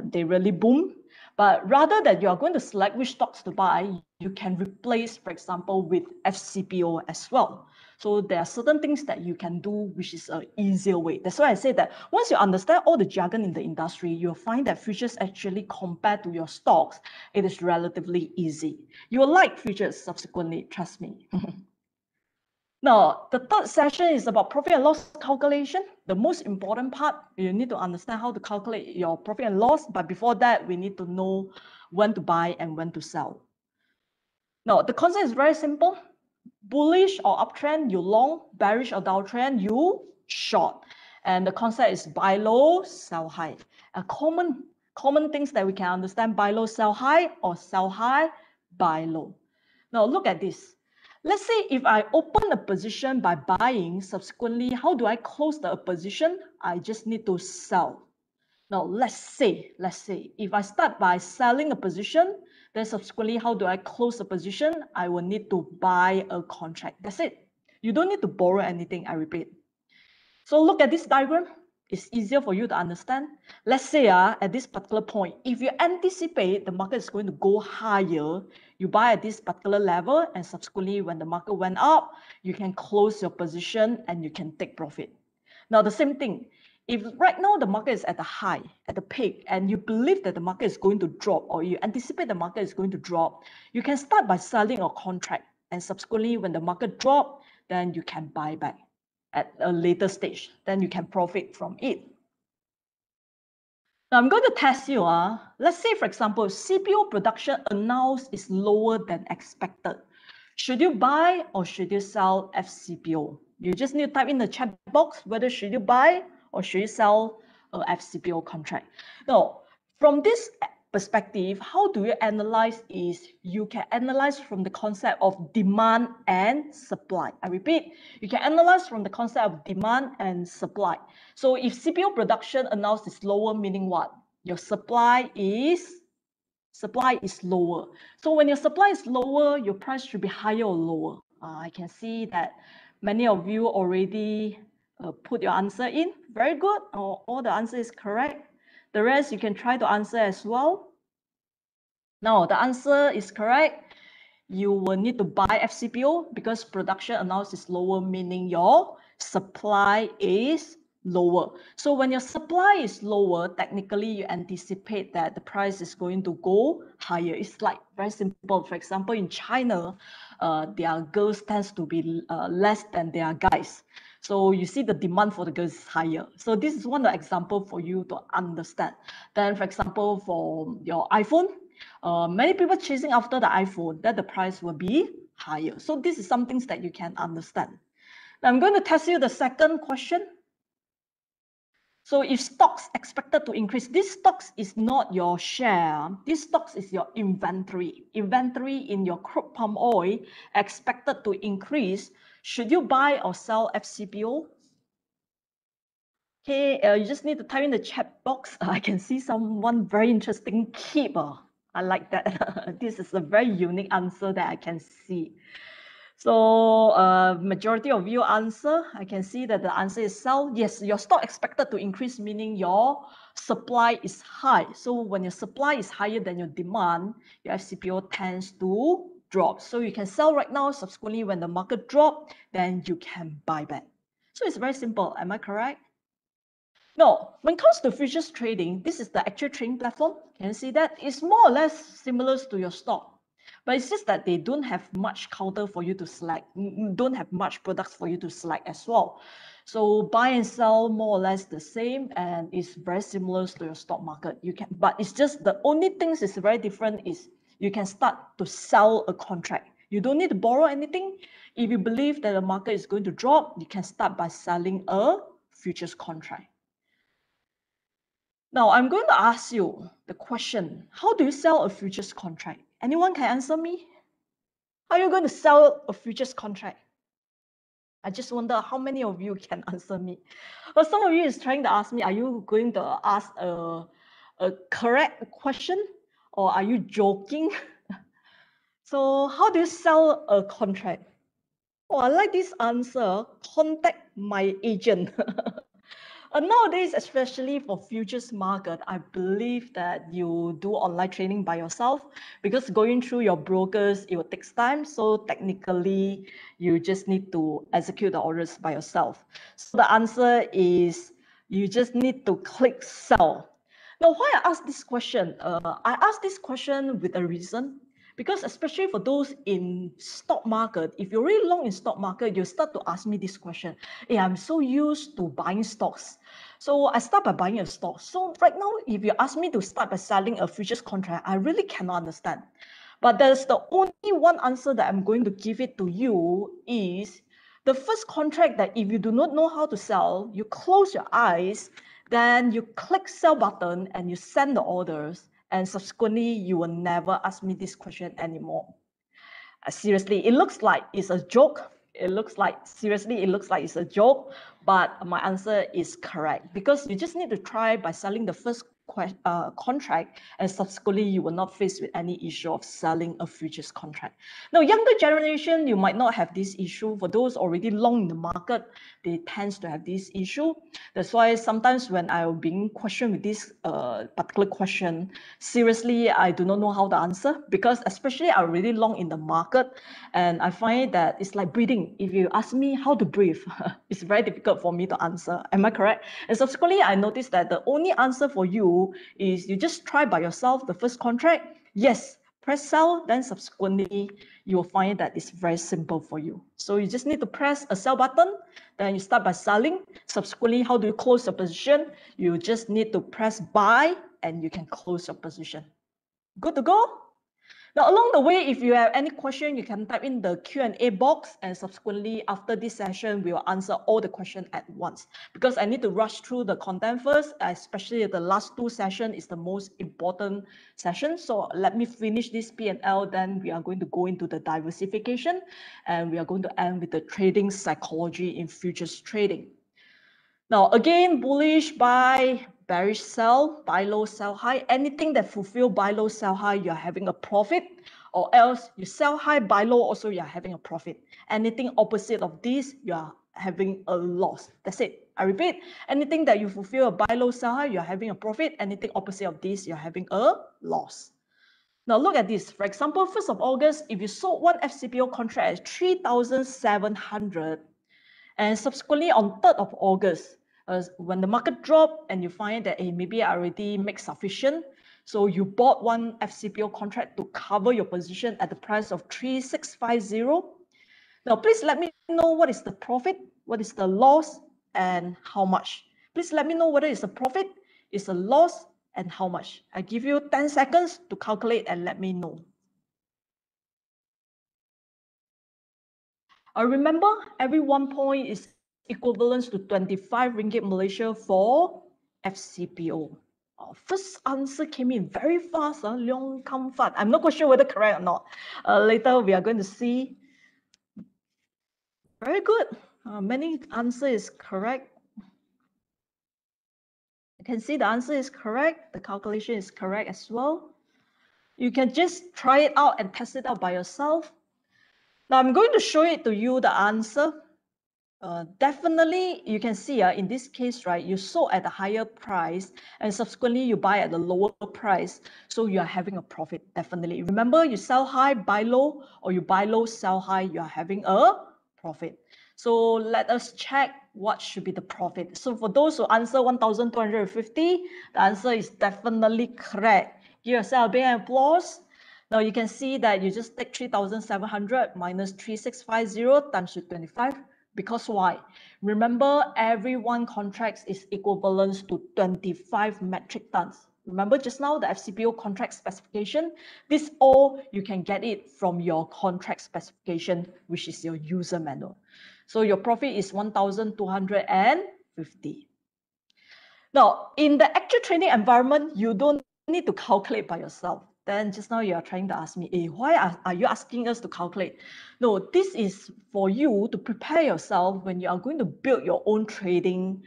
they really boom. But rather that you are going to select which stocks to buy, you can replace, for example, with FCPO as well. So there are certain things that you can do, which is an easier way. That's why I say that once you understand all the jargon in the industry, you'll find that futures actually compared to your stocks, it is relatively easy. You will like futures subsequently, trust me. Now, the third session is about profit and loss calculation. The most important part, you need to understand how to calculate your profit and loss. But before that, we need to know when to buy and when to sell. Now, the concept is very simple. Bullish or uptrend, you long. Bearish or downtrend, you short. And the concept is buy low, sell high. A common things that we can understand: buy low, sell high, or sell high, buy low. Now, look at this. Let's say if I open a position by buying, subsequently, how do I close the position? I just need to sell. Now, let's say, if I start by selling a position, then subsequently, how do I close the position? I will need to buy a contract. That's it. You don't need to borrow anything, I repeat. So look at this diagram. It's easier for you to understand. Let's say at this particular point, if you anticipate the market is going to go higher, you buy at this particular level, and subsequently when the market went up, you can close your position and you can take profit. Now the same thing, if right now the market is at the high, at the peak, and you believe that the market is going to drop, or you anticipate the market is going to drop, you can start by selling a contract, and subsequently when the market drop, then you can buy back at a later stage, then you can profit from it. Now I'm going to test you. Let's say, for example, CPU production announced is lower than expected. Should you buy or should you sell FCPO? You just need to type in the chat box whether should you buy or should you sell a FCPO contract. Now, from this perspective, how do you analyze is you can analyze from the concept of demand and supply. I repeat, you can analyze from the concept of demand and supply. So if CPO production announced is lower, meaning what? Your supply is lower. So when your supply is lower, your price should be higher or lower. I can see that many of you already put your answer in. Very good. All the answer is correct. The rest you can try to answer as well. Now the answer is correct. You will need to buy FCPO because production announced is lower, meaning your supply is lower. So when your supply is lower, technically you anticipate that the price is going to go higher. It's like very simple. For example, in China, their girls tends to be less than their guys. So you see the demand for the girls is higher. So this is one example for you to understand. Then for example, for your iPhone, many people chasing after the iPhone, that the price will be higher. So this is some things that you can understand. Now I'm going to test you the second question. So if stocks expected to increase, this stocks is not your share. This stocks is your inventory. Inventory in your crude palm oil expected to increase. Should you buy or sell FCPO? Okay, you just need to type in the chat box. I can see someone very interesting. Keep. I like that. This is a very unique answer that I can see. So majority of you answer. I can see that the answer is sell. Yes, your stock expected to increase, meaning your supply is high. So when your supply is higher than your demand, your FCPO tends to drop. So you can sell right now. Subsequently, when the market drop, then you can buy back. So it's very simple. Am I correct? Now, when it comes to futures trading, this is the actual trading platform. Can you see that? It's more or less similar to your stock, but it's just that they don't have much counter for you to select, don't have much products for you to select as well. So buy and sell more or less the same, and it's very similar to your stock market. You can, but it's just the only things is very different is you can start to sell a contract. You don't need to borrow anything. If you believe that the market is going to drop, you can start by selling a futures contract. Now, I'm going to ask you the question, how do you sell a futures contract? Anyone can answer me? How are you going to sell a futures contract? I just wonder how many of you can answer me. Well, some of you is trying to ask me, are you going to ask a correct question or are you joking? So how do you sell a contract? Oh, I like this answer. Contact my agent. Nowadays, especially for futures market, I believe that you do online trading by yourself because going through your brokers, it will take time. So technically, you just need to execute the orders by yourself. So the answer is you just need to click sell. Now, why I ask this question? I ask this question with a reason. Because especially for those in stock market, if you're really long in stock market, you start to ask me this question. Hey, I'm so used to buying stocks. So I start by buying a stock. So right now, if you ask me to start by selling a futures contract, I really cannot understand. But there's the only one answer that I'm going to give it to you is the first contract that if you do not know how to sell, you close your eyes, then you click sell button and you send the orders. And subsequently, you will never ask me this question anymore. Seriously, it looks like it's a joke. It looks like it's a joke, but my answer is correct because you just need to try by selling the first contract, and subsequently you will not face with any issue of selling a futures contract. Now, younger generation, you might not have this issue. For those already long in the market, they tend to have this issue. That's why sometimes when I'm being questioned with this particular question, seriously, I do not know how to answer because especially I'm really long in the market, and I find that it's like breathing. If you ask me how to breathe, it's very difficult for me to answer. Am I correct? And subsequently, I noticed that the only answer for you is you just try by yourself the first contract. Yes, press sell, then subsequently you will find that it's very simple for you. So you just need to press a sell button, then you start by selling. Subsequently, how do you close your position? You just need to press buy and you can close your position. Good to go? Now, along the way, if you have any question, you can type in the Q&A box, and subsequently after this session, we will answer all the questions at once, because I need to rush through the content first, especially the last two sessions is the most important session. So let me finish this P&L, then we are going to go into the diversification, and we are going to end with the trading psychology in futures trading. Now, again, bullish buy, bearish sell, buy low, sell high. Anything that fulfill buy low, sell high, you're having a profit. Or else you sell high, buy low, also you're having a profit. Anything opposite of this, you're having a loss. That's it. I repeat, anything that you fulfill a buy low, sell high, you're having a profit. Anything opposite of this, you're having a loss. Now look at this. For example, 1st of August, if you sold one FCPO contract at 3,700, and subsequently on 3rd of August, when the market dropped and you find that, hey, maybe I already make sufficient, so you bought one FCPO contract to cover your position at the price of 3,650. Now, please let me know what is the profit, what is the loss, and how much. Please let me know whether it's a profit, it's a loss, and how much. I give you 10 seconds to calculate and let me know. Remember, every 1 point is equivalent to 25 ringgit Malaysia for FCPO. First answer came in very fast, Leong Kam Fat. I'm not quite sure whether correct or not. Later, we are going to see. Very good. Many answer is correct. You can see the answer is correct. The calculation is correct as well. You can just try it out and test it out by yourself. Now, I'm going to show it to you, the answer. Definitely, you can see in this case, right, you sold at a higher price and subsequently you buy at the lower price. So you are having a profit, definitely. Remember, you sell high, buy low, or you buy low, sell high, you are having a profit. So let us check what should be the profit. So for those who answer 1,250, the answer is definitely correct. Give yourself a big applause. Now you can see that you just take 3,700 minus 3,650 times 25. Because why? Remember, every one contract is equivalent to 25 metric tons. Remember just now the FCPO contract specification? This all you can get it from your contract specification, which is your user manual. So your profit is 1,250. Now, in the actual trading environment, you don't need to calculate by yourself. Then just now you are trying to ask me, hey, why are you asking us to calculate? No, this is for you to prepare yourself when you are going to build your own trading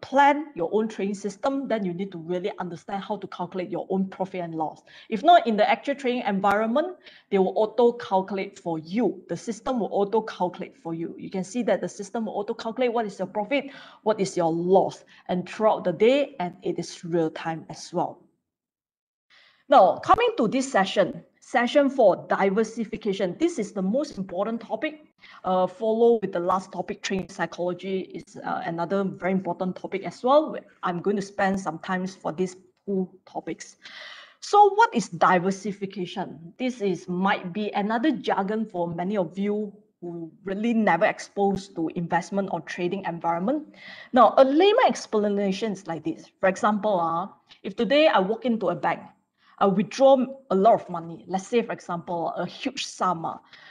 plan, your own trading system. Then you need to really understand how to calculate your own profit and loss. If not, in the actual trading environment, they will auto calculate for you. The system will auto calculate for you. You can see that the system will auto calculate what is your profit, what is your loss, and throughout the day, and it is real time as well. Now, coming to this session 4, diversification. This is the most important topic. Follow with the last topic, trading psychology, is another very important topic as well. I'm going to spend some time for these two topics. So what is diversification? This might be another jargon for many of you who really never exposed to investment or trading environment. Now, a layman explanation is like this. For example, if today I walk into a bank, I withdraw a lot of money. Let's say, for example, a huge sum.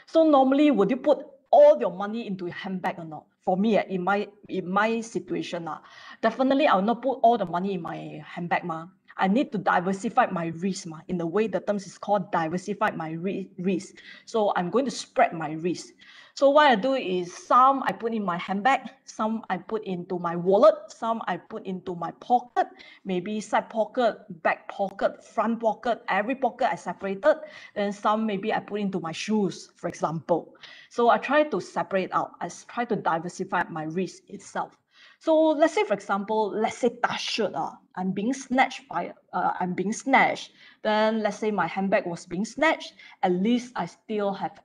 So normally, would you put all your money into your handbag or not? For me, in my situation, definitely I will not put all the money in my handbag. I need to diversify my risk. In the way the terms is called diversify my risk. So I'm going to spread my risk. So what I do is some I put in my handbag, some I put into my wallet, some I put into my pocket, maybe side pocket, back pocket, front pocket, every pocket I separated. Then some maybe I put into my shoes, for example. So I try to separate out. I try to diversify my risk itself. So let's say, for example, let's say touch wood, I'm being snatched. Then let's say my handbag was being snatched. At least I still have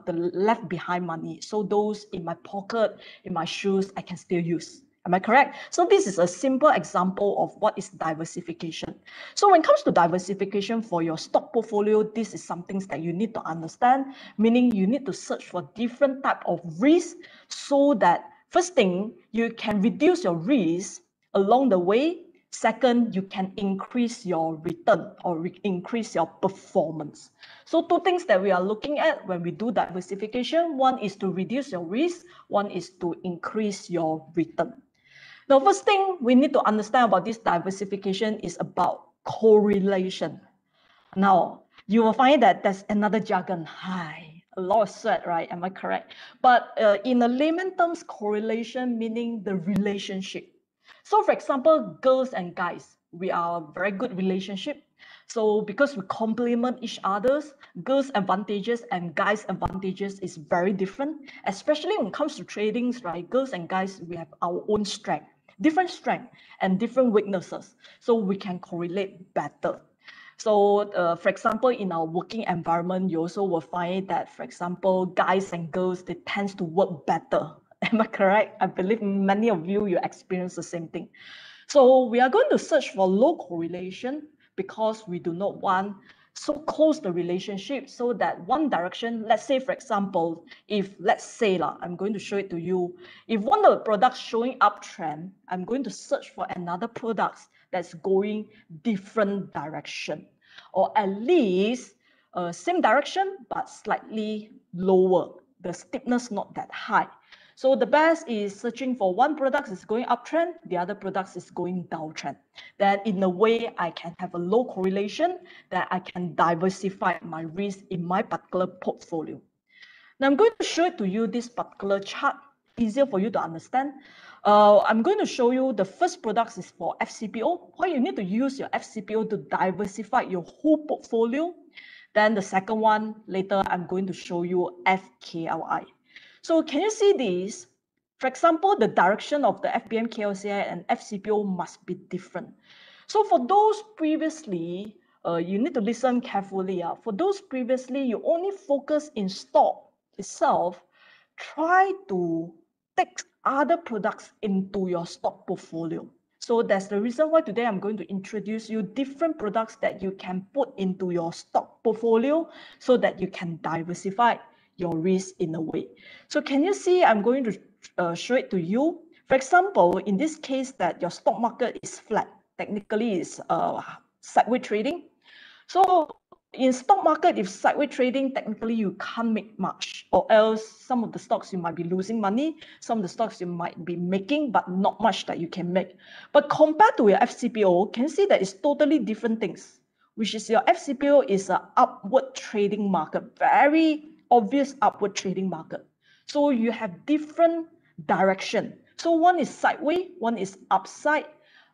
the left behind money. So those in my pocket, in my shoes, I can still use. Am I correct? So this is a simple example of what is diversification. So when it comes to diversification for your stock portfolio, this is something that you need to understand, meaning you need to search for different type of risk so that first thing, you can reduce your risk along the way. Second, you can increase your return or increase your performance. So two things that we are looking at when we do diversification. One is to reduce your risk. One is to increase your return. The first thing we need to understand about this diversification is about correlation. Now, you will find that there's another jargon. Hi, a lot of sweat, right? Am I correct? But in a layman terms, correlation meaning the relationship. So for example, girls and guys, we are a very good relationship. So because we complement each other's, girls' advantages and guys' advantages is very different, especially when it comes to tradings, right? Girls and guys, we have our own strength, different strength and different weaknesses. So we can correlate better. So for example, in our working environment, you also will find that, for example, guys and girls, they tend to work better. Am I correct? I believe many of you experience the same thing. So we are going to search for low correlation because we do not want so close the relationship so that one direction, let's say, for example, if let's say, I'm going to show it to you, if one of the products showing uptrend, I'm going to search for another product that's going different direction, or at least same direction, but slightly lower, the steepness not that high. So the best is searching for one product is going uptrend, the other product is going downtrend. Then in a way, I can have a low correlation that I can diversify my risk in my particular portfolio. Now I'm going to show it to you this particular chart, easier for you to understand. I'm going to show you the first product is for FCPO. Why you need to use your FCPO to diversify your whole portfolio. Then the second one, later I'm going to show you FKLI. So can you see this? For example, the direction of the FBM, KLCI, and FCPO must be different. So for those previously, you need to listen carefully. For those previously, you only focus in stock itself. Try to take other products into your stock portfolio. So that's the reason why today I'm going to introduce you different products that you can put into your stock portfolio so that you can diversify your risk in a way. So can you see I'm going to show it to you? For example, in this case that your stock market is flat, technically it's sideways trading. So in stock market, if sideways trading, technically you can't make much, or else some of the stocks you might be losing money, some of the stocks you might be making, but not much that you can make. But compared to your FCPO, can you see that it's totally different things, which is your FCPO is an upward trading market, very obvious upward trading market. So you have different direction. So one is sideways, one is upside,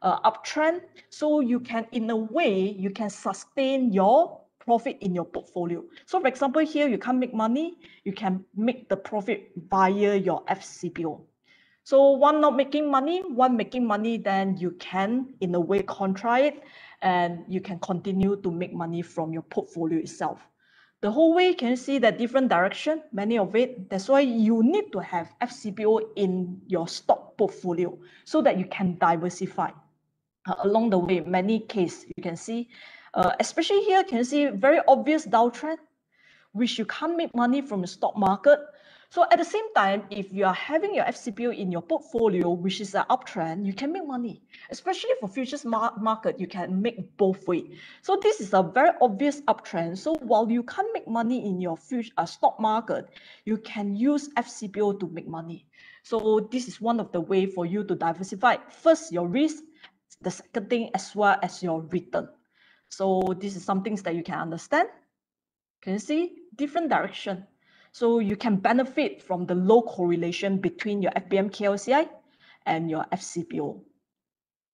uptrend. So you can, in a way, you can sustain your profit in your portfolio. So for example, here you can't make money, you can make the profit via your FCPO. So one not making money, one making money, then you can, in a way, contra it, and you can continue to make money from your portfolio itself. The whole way, can you see that different direction, many of it? That's why you need to have FCPO in your stock portfolio so that you can diversify. Along the way, many cases you can see, especially here, can you see very obvious downtrend, which you can't make money from the stock market. So at the same time, if you are having your FCPO in your portfolio, which is an uptrend, you can make money. Especially for futures market, you can make both ways. So this is a very obvious uptrend. So while you can't make money in your stock market, you can use FCPO to make money. So this is one of the ways for you to diversify. First, your risk. The second thing, as well as your return. So this is some things that you can understand. Can you see? Different direction. So you can benefit from the low correlation between your FBM KLCI and your FCPO.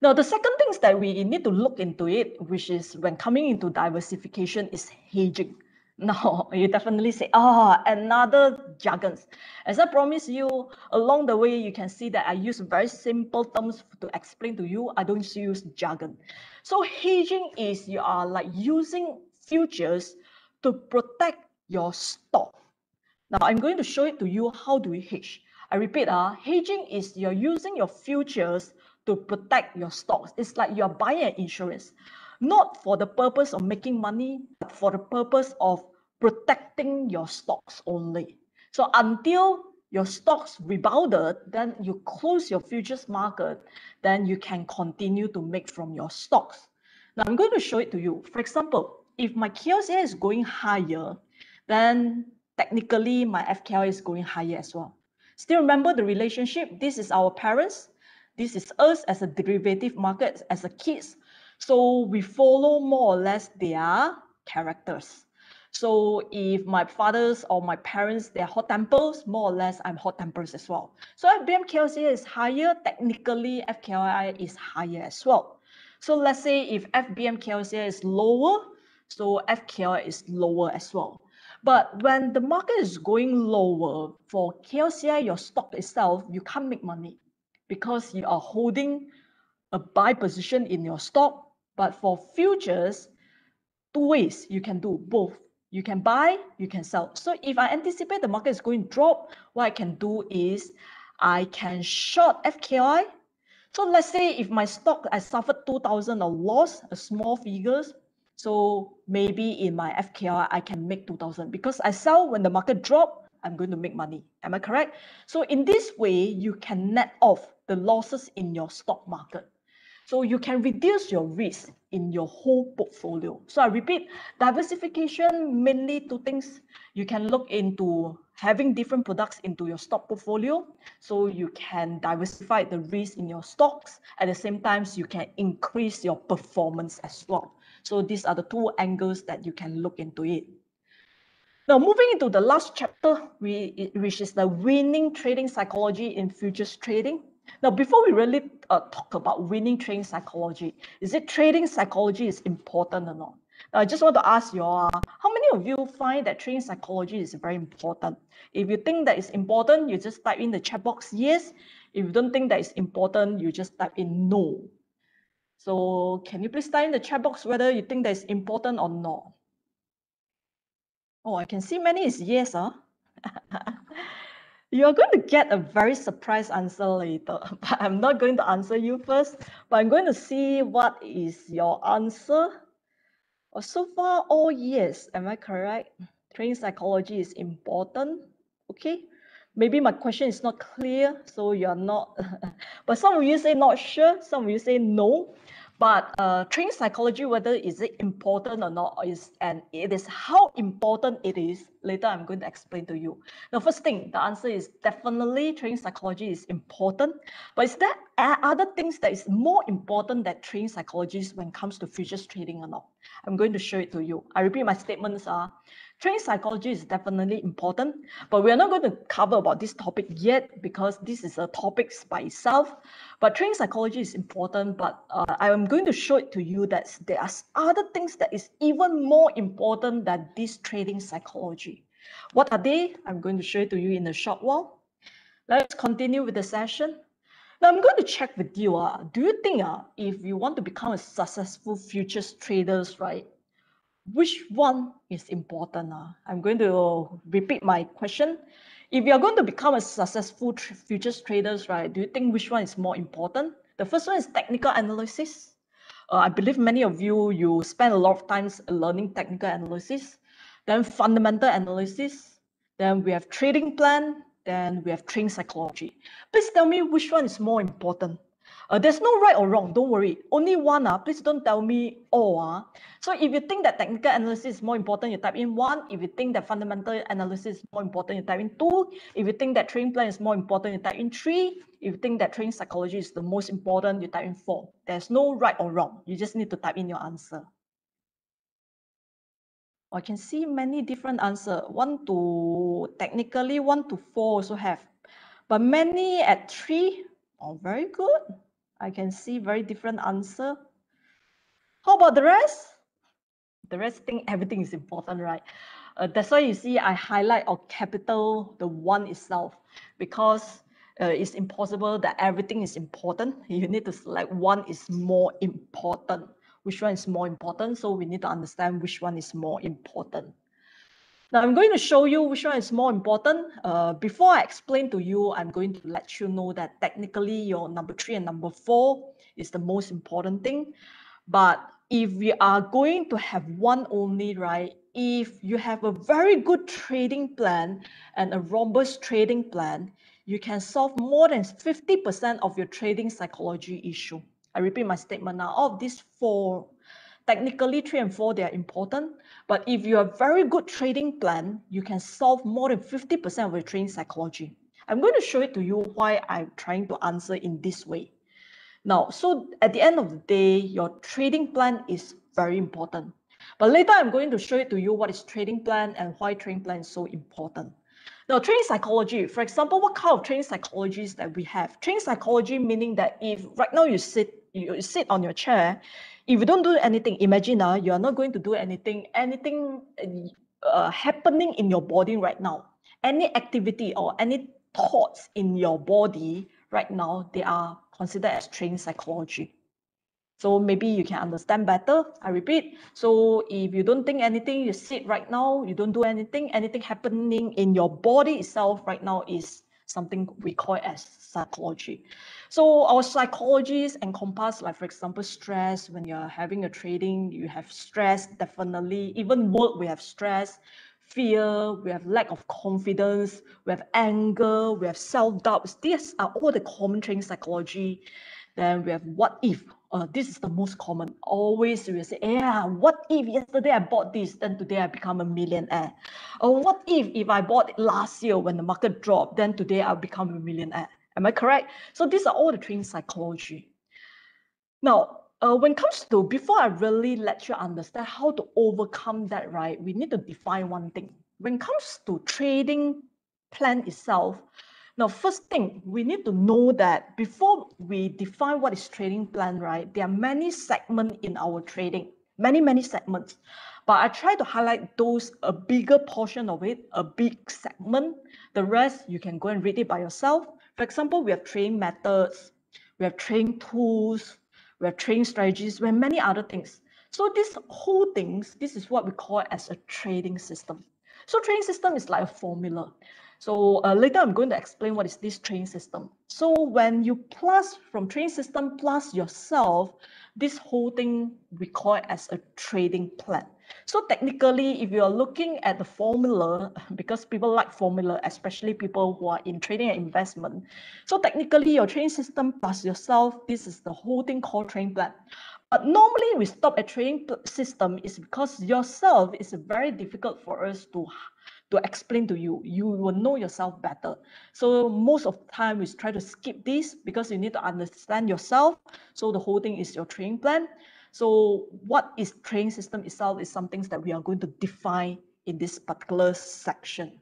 Now, the second things that we need to look into it, which is when coming into diversification, is hedging. Now, you definitely say, another jargons. As I promised you, along the way, you can see that I use very simple terms to explain to you. I don't use jargon. So hedging is you are like using futures to protect your stock. Now, I'm going to show it to you how do we hedge. I repeat, hedging is you're using your futures to protect your stocks. It's like you're buying an insurance, not for the purpose of making money, but for the purpose of protecting your stocks only. So until your stocks rebounded, then you close your futures market, then you can continue to make from your stocks. Now I'm going to show it to you. For example, if my KLCI is going higher, then technically my FKI is going higher as well. Still remember the relationship. This is our parents. This is us as a derivative market, as a kids. So we follow more or less their characters. So if my fathers or my parents, they're hot tempers, more or less I'm hot tempers as well. So FBM KLCI is higher, technically FKI is higher as well. So let's say if FBM KLCI is lower, so FKI is lower as well. But when the market is going lower, for KLCI, your stock itself, you can't make money because you are holding a buy position in your stock. But for futures, two ways you can do both. You can buy, you can sell. So if I anticipate the market is going to drop, what I can do is I can short FKI. So let's say if my stock, I suffered 2,000 of loss, a small figures. So maybe in my FKI, I can make 2,000 because I sell when the market drop, I'm going to make money. Am I correct? So in this way, you can net off the losses in your stock market. So you can reduce your risk in your whole portfolio. So I repeat, diversification, mainly two things. You can look into having different products into your stock portfolio. So you can diversify the risk in your stocks. At the same time, you can increase your performance as well. So these are the two angles that you can look into it. Now, moving into the last chapter, which is the winning trading psychology in futures trading. Now, before we really talk about winning trading psychology, is it trading psychology is important or not? Now, I just want to ask you all, how many of you find that trading psychology is very important? If you think that it's important, you just type in the chat box yes. If you don't think that it's important, you just type in no. So can you please type in the chat box whether you think that it's important or not? Oh, I can see many is yes, huh? You're going to get a very surprise answer later, but I'm not going to answer you first, but I'm going to see what is your answer. Oh, so far, all yes, am I correct? Trading psychology is important, okay? Maybe my question is not clear, so you're not, but some of you say not sure, some of you say no. But trading psychology, whether is it important or not, and it is how important it is, later I'm going to explain to you. The first thing, the answer is definitely trading psychology is important. But is there other things that is more important than trading psychology when it comes to futures trading or not? I'm going to show it to you. I repeat, my statements are, trading psychology is definitely important, but we are not going to cover about this topic yet because this is a topic by itself. But trading psychology is important, but I am going to show it to you that there are other things that is even more important than this trading psychology. What are they? I'm going to show it to you in a short while. Let's continue with the session. Now I'm going to check with you. Do you think if you want to become a successful futures traders, right? Which one is important? I'm going to repeat my question. If you're going to become a successful futures traders, right, do you think which one is more important? The first one is technical analysis. I believe many of you spend a lot of time learning technical analysis. Then fundamental analysis. Then we have trading plan. Then we have trading psychology. Please tell me which one is more important. There's no right or wrong, don't worry. Only one, please don't tell me all. So if you think that technical analysis is more important, you type in 1. If you think that fundamental analysis is more important, you type in 2. If you think that trading plan is more important, you type in 3. If you think that trading psychology is the most important, you type in 4. There's no right or wrong. You just need to type in your answer. I can see many different answers. 1 to technically 1 to 4 also have, but many at 3. Oh, very good. I can see very different answer. How about the rest? The rest think everything is important, right? That's why you see I highlight or capital the 1 itself, because it's impossible that everything is important. You need to select 1 is more important. Which one is more important? So we need to understand which one is more important. Now I'm going to show you which one is more important. Before I explain to you, I'm going to let you know that technically your number 3 and number 4 is the most important thing. But if we are going to have one only, right, if you have a very good trading plan and a robust trading plan, you can solve more than 50% of your trading psychology issue. I repeat my statement now. Of these four, technically 3 and 4, they are important. But if you have a very good trading plan, you can solve more than 50% of your trading psychology. I'm going to show it to you why I'm trying to answer in this way. Now, so at the end of the day, your trading plan is very important. But later, I'm going to show it to you what is trading plan and why trading plan is so important. Now, trading psychology, for example, what kind of trading psychologies that we have? Trading psychology meaning that if right now you sit on your chair, if you don't do anything, imagine you are not going to do anything happening in your body right now. Any activity or any thoughts in your body right now, they are considered as trading psychology. So maybe you can understand better. I repeat. So if you don't think anything, you sit right now, you don't do anything happening in your body itself right now is something we call as psychology. So our psychologies encompass, like for example, stress. When you're having a trading, you have stress, definitely. Even work, we have stress. Fear, we have lack of confidence, we have anger, we have self-doubts. These are all the common trading psychology. Then we have what if. This is the most common. Always we will say, yeah, what if yesterday I bought this, then today I become a millionaire? Or what if I bought it last year when the market dropped, then today I'll become a millionaire? Am I correct? So these are all the trading psychology. Now, when it comes to, before I really let you understand how to overcome that, right, we need to define one thing. When it comes to trading plan itself, now, first thing, we need to know that before we define what is trading plan, right, there are many segments in our trading, many segments. But I try to highlight those, a bigger portion of it, a big segment. The rest, you can go and read it by yourself. For example, we have trading methods, we have trading tools, we have trading strategies, we have many other things. So these whole things, this is what we call as a trading system. So trading system is like a formula. So later I'm going to explain what is this trading system. So when you plus from trading system plus yourself, this whole thing we call it as a trading plan. So technically, if you are looking at the formula, because people like formula, especially people who are in trading and investment. So technically, your trading system plus yourself, this is the whole thing called trading plan. But normally we stop at trading system is because yourself is very difficult for us to explain to you. You will know yourself better. So most of the time we try to skip this because you need to understand yourself. So the whole thing is your trading plan. So what is trading system itself is some things that we are going to define in this particular section.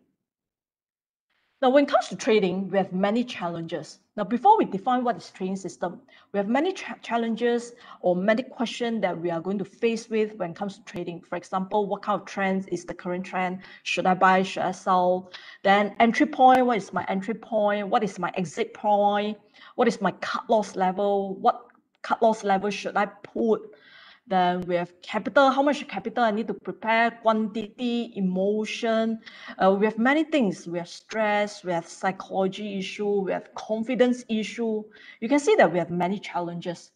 Now, when it comes to trading, we have many challenges. Now, before we define what is trading system, we have many challenges or many questions that we are going to face with when it comes to trading. For example, what kind of trends is the current trend? Should I buy? Should I sell? Then entry point, what is my entry point? What is my exit point? What is my cut loss level? What cut loss level should I put? Then we have capital, how much capital I need to prepare, quantity, emotion. We have many things. We have stress, we have psychology issue, we have confidence issue. You can see that we have many challenges.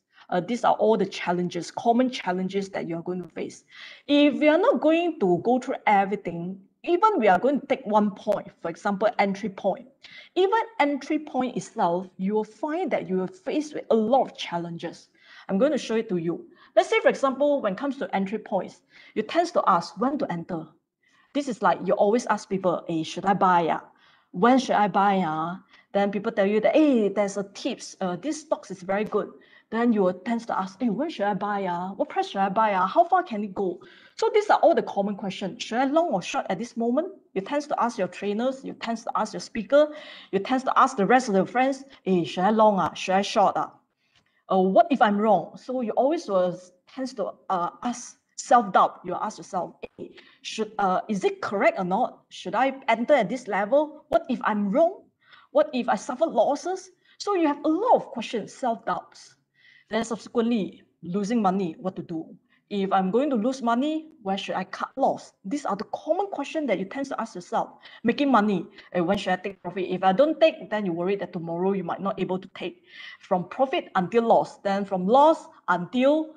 These are all the challenges, common challenges that you're going to face. If we are not going to go through everything, even we are going to take one point, for example, entry point. Even entry point itself, you will find that you will face with a lot of challenges. I'm going to show it to you. Let's say, for example, when it comes to entry points, you tend to ask when to enter. This is like you always ask people, hey, should I buy? When should I buy? Then people tell you that, hey, there's a tips. This stocks is very good. Then you will tend to ask, hey, when should I buy? What price should I buy? How far can it go? So these are all the common questions. Should I long or short at this moment? You tend to ask your trainers. You tend to ask your speaker. You tend to ask the rest of your friends, hey, should I long? Should I short? What if I'm wrong? So you always tends to ask self-doubt. You ask yourself, hey, is it correct or not? Should I enter at this level? What if I'm wrong? What if I suffer losses? So you have a lot of questions, self-doubts. Then subsequently, losing money, what to do? If I'm going to lose money, where should I cut loss? These are the common questions that you tend to ask yourself. Making money, when should I take profit? If I don't take, then you worry that tomorrow you might not able to take. From profit until loss, then from loss until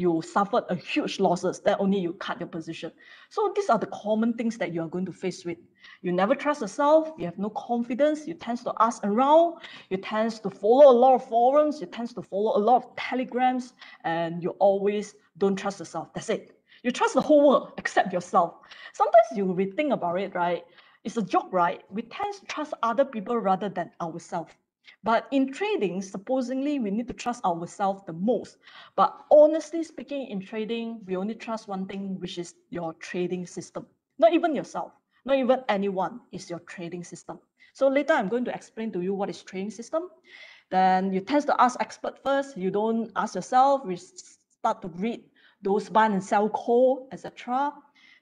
you suffered a huge losses, then only you cut your position. So these are the common things that you are going to face with. You never trust yourself, you have no confidence, you tend to ask around, you tend to follow a lot of forums, you tend to follow a lot of telegrams, and you always don't trust yourself. That's it. You trust the whole world except yourself. Sometimes you rethink about it, right? It's a joke, right? We tend to trust other people rather than ourselves. But in trading, supposedly we need to trust ourselves the most. But honestly speaking, in trading, we only trust one thing, which is your trading system. Not even yourself, not even anyone, is your trading system. So later I'm going to explain to you what is trading system. Then you tend to ask expert first. You don't ask yourself. We start to read those buy and sell call, etc.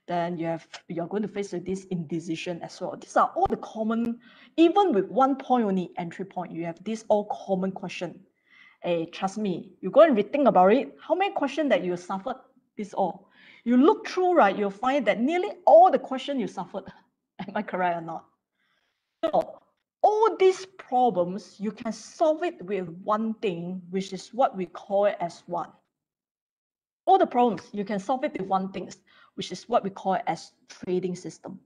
Then you're going to face with this indecision as well. These are all the common, even with 1 point only entry point, you have this all common question. Hey, trust me, you go and rethink about it. How many questions that you suffered? This all. You look through, right? You'll find that nearly all the questions you suffered. Am I correct or not? So all these problems, you can solve it with one thing, which is what we call it as one. All the problems, you can solve it with one thing, which is what we call it as trading system.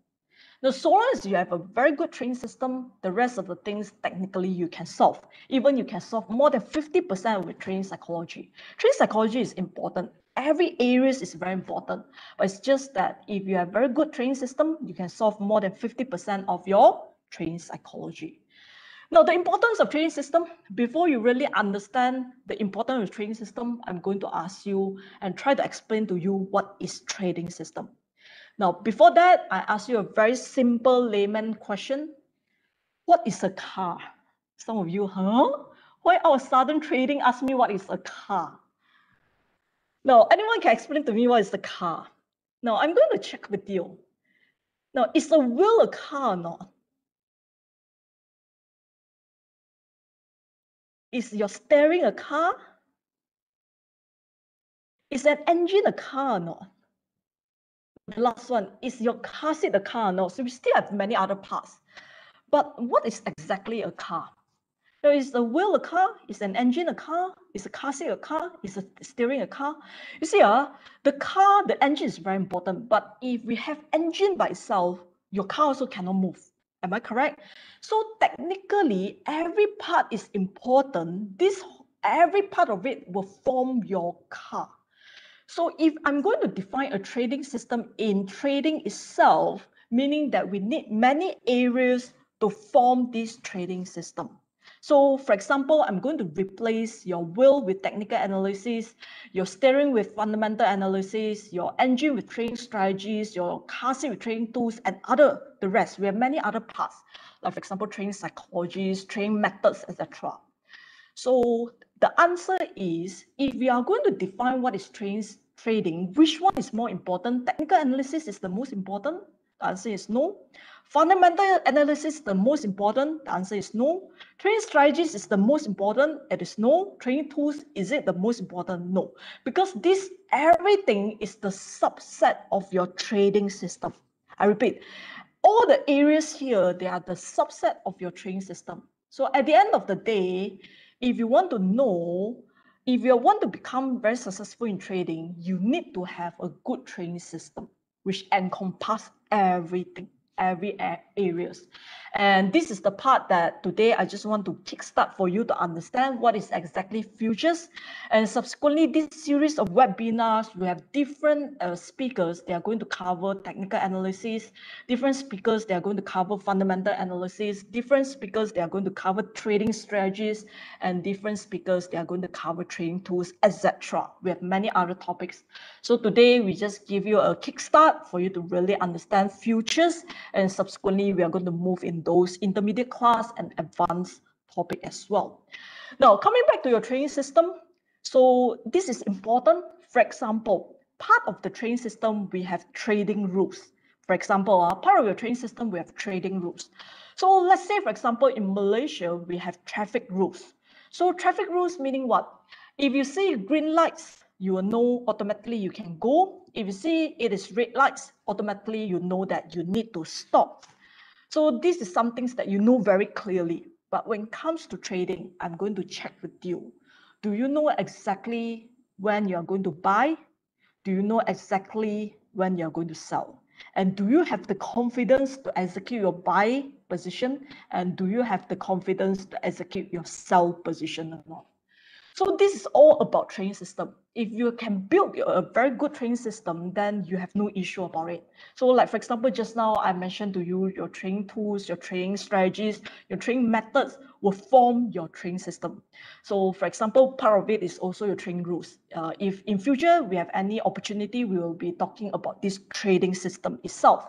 Now, so long as you have a very good trading system, the rest of the things technically you can solve. Even you can solve more than 50% with trading psychology. Trading psychology is important. Every area is very important, but it's just that if you have very good trading system, you can solve more than 50% of your trading psychology. Now, the importance of trading system, before you really understand the importance of trading system, I'm going to ask you and try to explain to you what is trading system. Now, before that, I ask you a very simple layman question. What is a car? Some of you, huh? Why our sudden trading ask me what is a car? Now, anyone can explain to me what is a car? Now, I'm going to check with you. Now, is a wheel a car or not? Is your steering a car? Is an engine a car or not? The last one, is your car seat a car or not? So we still have many other parts. But what is exactly a car? So is the wheel a car? Is an engine a car? Is a car seat a car? Is the steering a car? You see, the car, the engine is very important. But if we have engine by itself, your car also cannot move. Am I correct? So technically, every part is important. Every part of it will form your car. So if I'm going to define a trading system in trading itself, meaning that we need many areas to form this trading system. So for example, I'm going to replace your wheel with technical analysis, your steering with fundamental analysis, your engine with trading strategies, your car seat with trading tools, and the rest. We have many other parts, like for example, trading psychologies, trading methods, etc. So the answer is, if we are going to define what is trading, which one is more important? Technical analysis is the most important. The answer is no. Fundamental analysis is the most important. The answer is no. Trading strategies is the most important. It is no. Trading tools, is it the most important? No. Because everything is the subset of your trading system. I repeat, all the areas here, they are the subset of your trading system. So at the end of the day, if you want to know, if you want to become very successful in trading, you need to have a good trading system, which encompasses everything, every areas. And this is the part that today I just want to kickstart for you to understand what is exactly futures. And subsequently, this series of webinars, we have different speakers. They are going to cover technical analysis, different speakers, they are going to cover fundamental analysis, different speakers, they are going to cover trading strategies, and different speakers, they are going to cover trading tools, etc. We have many other topics. So today, we just give you a kickstart for you to really understand futures, and subsequently, we are going to move in those intermediate class and advanced topic as well. Now, coming back to your trading system, so this is important. For example, part of the trading system, we have trading rules. For example, part of your trading system, we have trading rules. So let's say, for example, in Malaysia, we have traffic rules. So traffic rules meaning what? If you see green lights, you will know automatically you can go. If you see it is red lights, automatically you know that you need to stop. So this is some things that you know very clearly. But when it comes to trading, I'm going to check with you. Do you know exactly when you're going to buy? Do you know exactly when you're going to sell? And do you have the confidence to execute your buy position? And do you have the confidence to execute your sell position or not? So this is all about training system. If you can build a very good training system, then you have no issue about it. So like, for example, just now I mentioned to you, your training tools, your training strategies, your training methods will form your training system. So for example, part of it is also your training rules. If in future we have any opportunity, we will be talking about this trading system itself.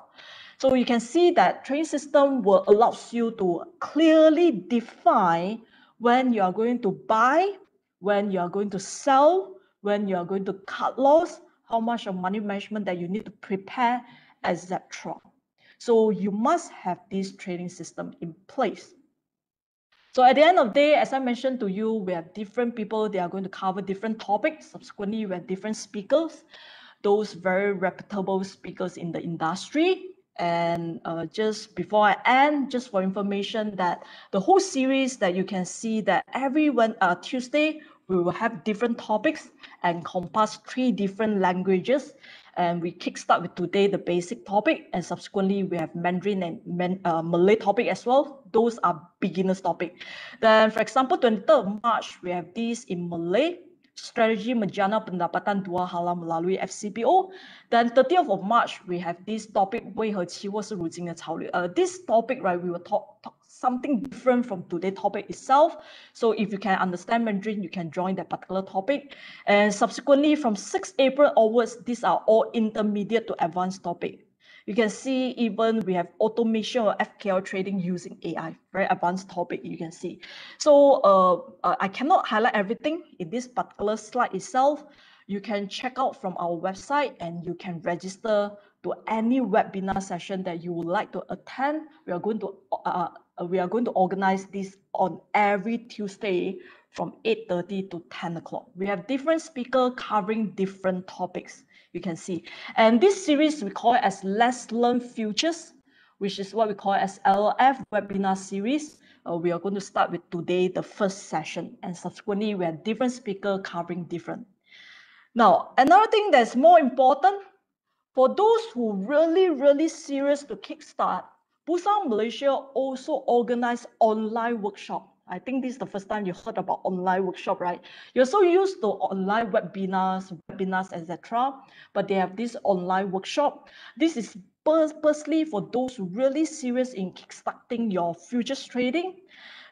So you can see that training system will allow you to clearly define when you are going to buy, when you are going to sell, when you are going to cut loss, how much of money management that you need to prepare, etc. So you must have this trading system in place. So at the end of the day, as I mentioned to you, we have different people, they are going to cover different topics. Subsequently, we have different speakers, those very reputable speakers in the industry. And just before I end, just for information that the whole series that you can see that every Tuesday, we will have different topics and encompass 3 different languages. And we kickstart with today the basic topic, and subsequently we have Mandarin and Malay topic as well. Those are beginners topic. Then, for example, 23rd March, we have this in Malay, Strategi Menjana Pendapatan Dua Hala Melalui FCPO. Then 30th of March, we have this topic, 为何期货是如今的潮流? This topic, right, we will talk something different from today's topic itself. So if you can understand Mandarin, you can join that particular topic. And subsequently, from 6 April onwards, these are all intermediate to advanced topic. You can see even we have automation or FKL trading using AI, very advanced topic you can see. So I cannot highlight everything in this particular slide itself. You can check out from our website and you can register to any webinar session that you would like to attend. We are going to organize this on every Tuesday from 8:30 to 10 o'clock. We have different speakers covering different topics, you can see. And this series, we call it as Let's Learn Futures, which is what we call as LF webinar series. We are going to start with today, the first session, and subsequently we have different speakers covering different. Now, another thing that's more important, for those who really serious to kickstart, Busan Malaysia also organize online workshop. I think this is the first time you heard about online workshop, right? You're so used to online webinars, etc. But they have this online workshop. This is purposely for those really serious in kickstarting your futures trading.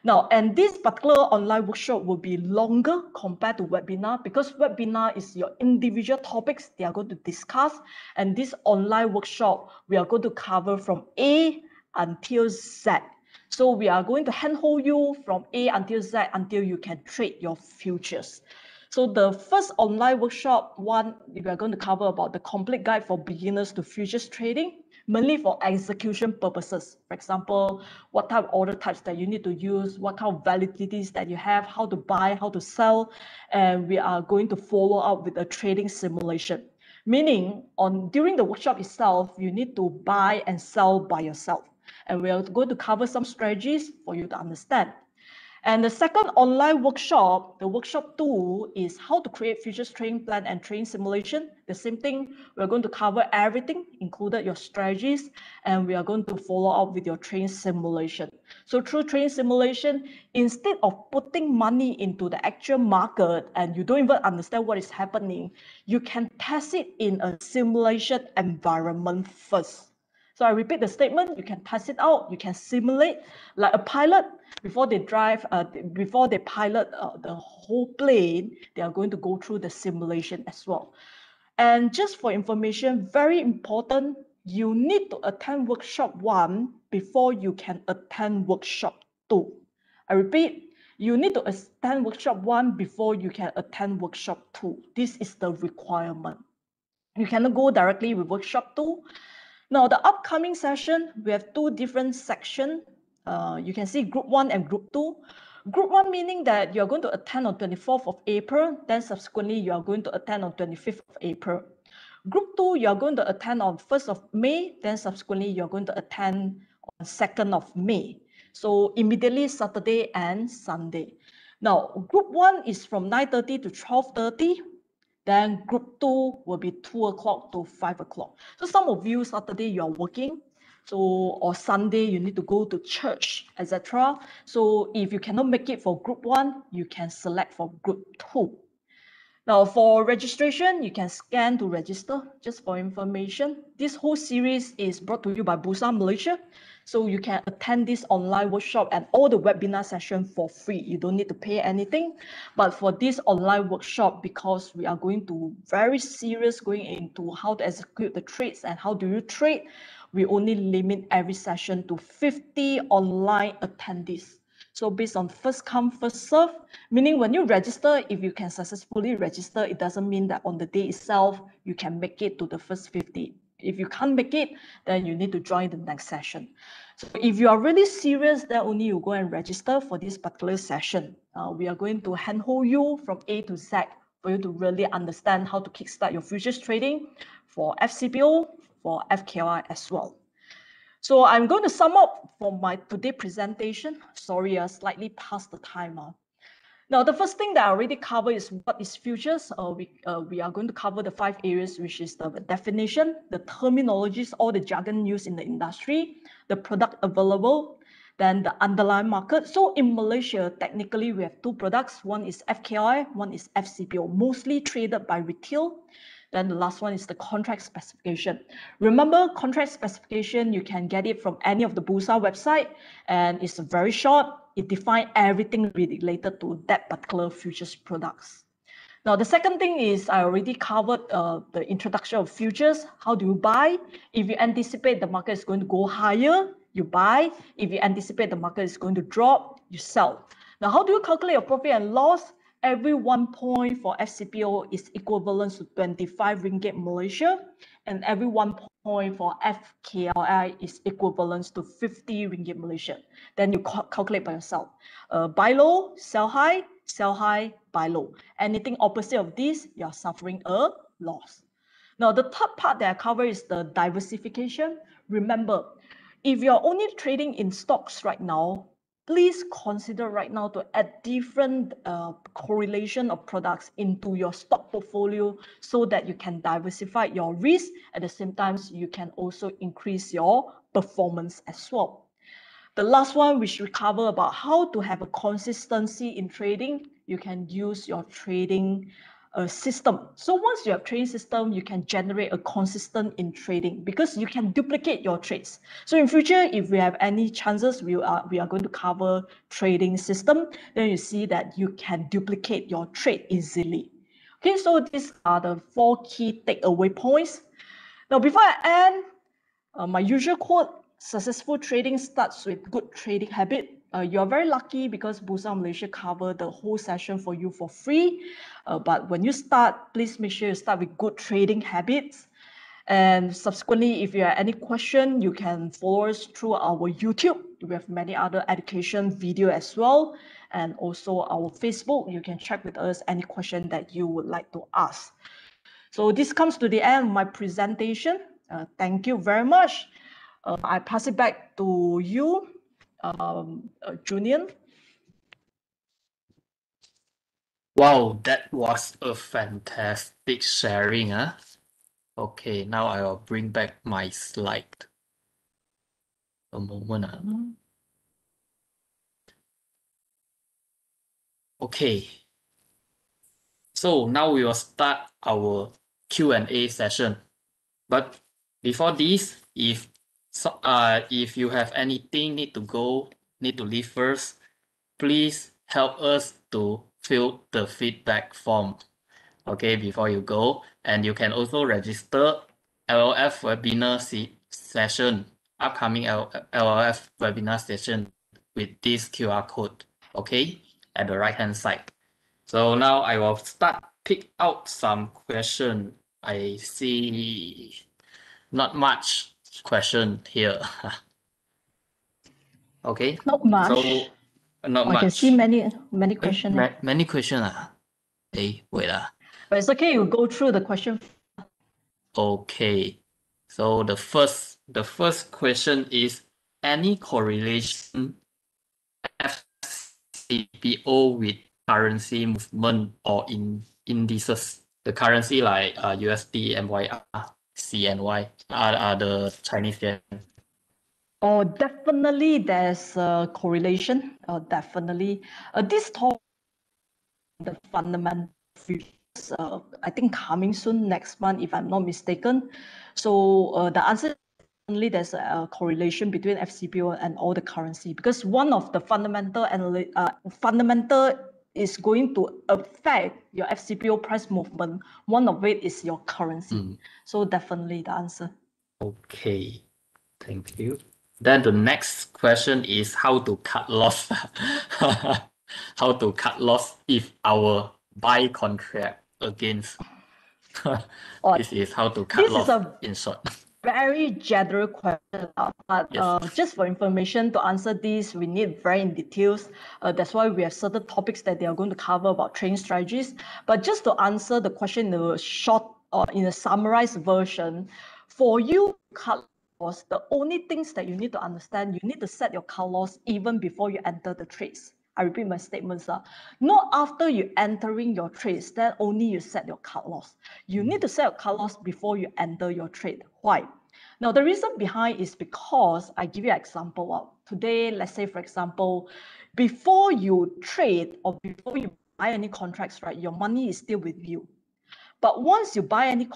Now, and this particular online workshop will be longer compared to webinar, because webinar is your individual topics they are going to discuss. And this online workshop, we are going to cover from A until Z. So we are going to handhold you from A until Z until you can trade your futures. So the first online workshop one, we are going to cover about the complete guide for beginners to futures trading, mainly for execution purposes. For example, what type of order types that you need to use, what kind of validities that you have, how to buy, how to sell. And we are going to follow up with a trading simulation. Meaning, during the workshop itself, you need to buy and sell by yourself. And we are going to cover some strategies for you to understand. And the second online workshop, the workshop 2, is how to create futures trading plan and trading simulation. The same thing, we're going to cover everything, included your strategies, and we are going to follow up with your trading simulation. So through trading simulation, instead of putting money into the actual market and you don't even understand what is happening, you can test it in a simulation environment first. So I repeat the statement, you can test it out, you can simulate like a pilot. Before they drive, before they pilot the whole plane, they are going to go through the simulation as well. And just for information, very important, you need to attend workshop 1 before you can attend workshop 2. I repeat, you need to attend workshop 1 before you can attend workshop 2. This is the requirement. You cannot go directly with workshop 2. Now, the upcoming session, we have 2 different sections. You can see group 1 and group 2. Group 1 meaning that you're going to attend on 24th of April, then subsequently you are going to attend on 25th of April. Group 2, you are going to attend on 1st of May, then subsequently you're going to attend on 2nd of May. So immediately Saturday and Sunday. Now, group 1 is from 9:30 to 12:30. Then group 2 will be 2 o'clock to 5 o'clock. So some of you, Saturday, you are working. So, or Sunday, you need to go to church, etc. So if you cannot make it for group 1, you can select for group 2. Now for registration, you can scan to register. Just for information, this whole series is brought to you by Bursa Malaysia. So you can attend this online workshop and all the webinar session for free. You don't need to pay anything. But for this online workshop, because we are going to very serious going into how to execute the trades and how do you trade, we only limit every session to 50 online attendees. So based on first come, first serve, meaning when you register, if you can successfully register, it doesn't mean that on the day itself, you can make it to the first 50. If you can't make it, then you need to join the next session. So if you are really serious, then only you go and register for this particular session. We are going to handhold you from A to Z for you to really understand how to kickstart your futures trading for FCPO, for FKI as well. So I'm going to sum up for my today presentation. Sorry, slightly past the time. Now, the first thing that I already covered is what is futures. We are going to cover the 5 areas, which is the definition, the terminologies, all the jargon used in the industry, the product available, then the underlying market. So in Malaysia, technically, we have 2 products. One is FKI, one is FCPO, mostly traded by retail. Then the last one is the contract specification. Remember, contract specification, you can get it from any of the Bursa website, and it's very short. It defines everything related to that particular futures products. Now, the second thing is I already covered the introduction of futures. How do you buy? If you anticipate the market is going to go higher, you buy. If you anticipate the market is going to drop, you sell. Now, how do you calculate your profit and loss? Every 1 point for FCPO is equivalent to 25 ringgit Malaysia, and every 1 point for FKLI is equivalent to 50 ringgit Malaysia. Then you calculate by yourself. Buy low, sell high, buy low. Anything opposite of this, you're suffering a loss. Now, the third part that I cover is the diversification. Remember, if you're only trading in stocks right now, please consider right now to add different correlation of products into your stock portfolio so that you can diversify your risk. At the same time, you can also increase your performance as well. The last one, which we cover about how to have a consistency in trading, you can use your trading system. So once you have trading system, you can generate a consistent in trading because you can duplicate your trades. So in future, if we have any chances, we are going to cover trading system, then you see that you can duplicate your trade easily. Okay, so these are the 4 key takeaway points. Now, before I end, my usual quote, successful trading starts with good trading habit. You're very lucky because Bursa Malaysia cover the whole session for you for free. But when you start, please make sure you start with good trading habits. And subsequently, if you have any question, you can follow us through our YouTube. We have many other education video as well. And also our Facebook, you can check with us any question that you would like to ask. So this comes to the end of my presentation. Thank you very much. I pass it back to you, Junior. Wow, that was a fantastic sharing. Okay, now I will bring back my slide. A moment. Okay. So now we will start our Q&A session. But before this, if you have anything need to leave first, please help us to fill the feedback form. Okay, before you go, and you can also register LLF webinar session, upcoming LLF webinar session with this QR code. Okay, at the right hand side. So now I will pick out some question. I see not much question here. Okay. Not much. So not much. I can see many questions. Many questions. Wait But it's okay, you go through the question. Okay. So the first question is, any correlation FCPO with currency movement or in indices? The currency like USD, MYR, CNY are the Chinese yen. Oh, definitely there's a correlation. Definitely. This talk, the fundamental futures, I think coming soon next month, if I'm not mistaken. So the answer only there's a correlation between FCPO and all the currency, because one of the fundamental is going to affect your FCPO price movement. One of it is your currency. So definitely the answer. Okay, thank you. Then the next question is how to cut loss. How to cut loss if our buy contract against. This is how to cut loss in short. Very general question, but Yes. just for information, to answer this, we need very in details. That's why we have certain topics that they are going to cover about trading strategies. But just to answer the question in a short or in a summarized version, for you to cut loss, the only things that you need to understand, you need to set your cut loss even before you enter the trades. I repeat my statements. Not after you entering your trades, then only you set your cut loss. You need to set your cut loss before you enter your trade. Why? Now, the reason behind is because I give you an example. Today, let's say, for example, before you trade or before you buy any contracts, right, your money is still with you. But once you buy any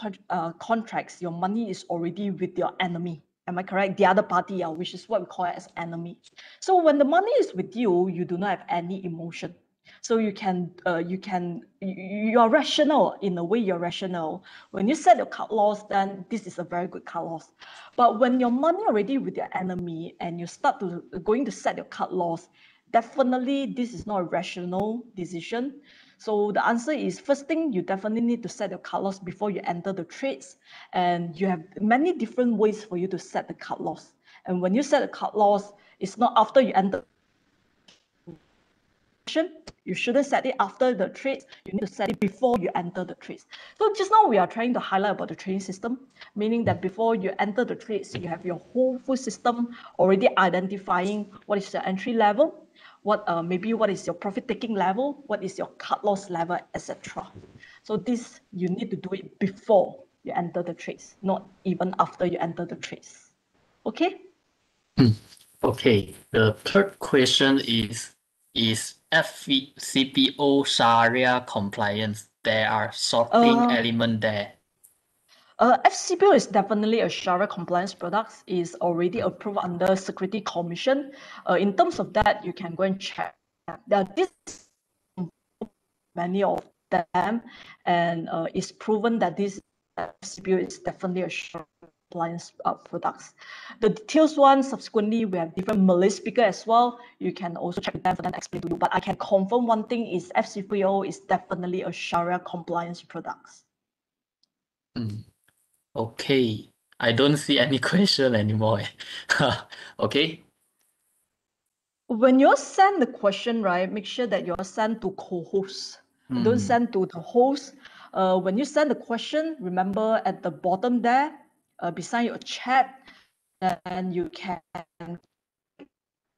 contracts, your money is already with your enemy. Am I correct? The other party, which is what we call it as enemy. So when the money is with you, you do not have any emotion. So you are rational. In a way, you're rational. When you set your cut loss, then this is a very good cut loss. But when your money already with your enemy and you start going to set your cut loss, definitely this is not a rational decision. So the answer is, first thing, you definitely need to set your cut loss before you enter the trades. And you have many different ways for you to set the cut loss. And when you set a cut loss, it's not after you enter. You shouldn't set it after the trades. You need to set it before you enter the trades. So just now we are trying to highlight about the trading system, meaning that before you enter the trades, you have your whole full system already identifying what is your entry level, maybe what is your profit taking level, what is your cut loss level, etc. So this you need to do it before you enter the trades, not even after you enter the trades. Okay? Okay. The third question is FCPO Sharia compliance? There are sorting element there. FCPO is definitely a Sharia compliance product, is already approved under Security Commission. In terms of that, you can go and check. This many of them, and it's proven that this FCPO is definitely a Sharia compliance products. The details one, subsequently, we have different Malay speaker as well. You can also check them for them explain to you. But I can confirm one thing is FCPO is definitely a Sharia compliance products. Okay, I don't see any question anymore. Okay. When you send the question, right, make sure that you're sent to co-host. Don't send to the host. When you send the question, remember at the bottom there, beside your chat, then you can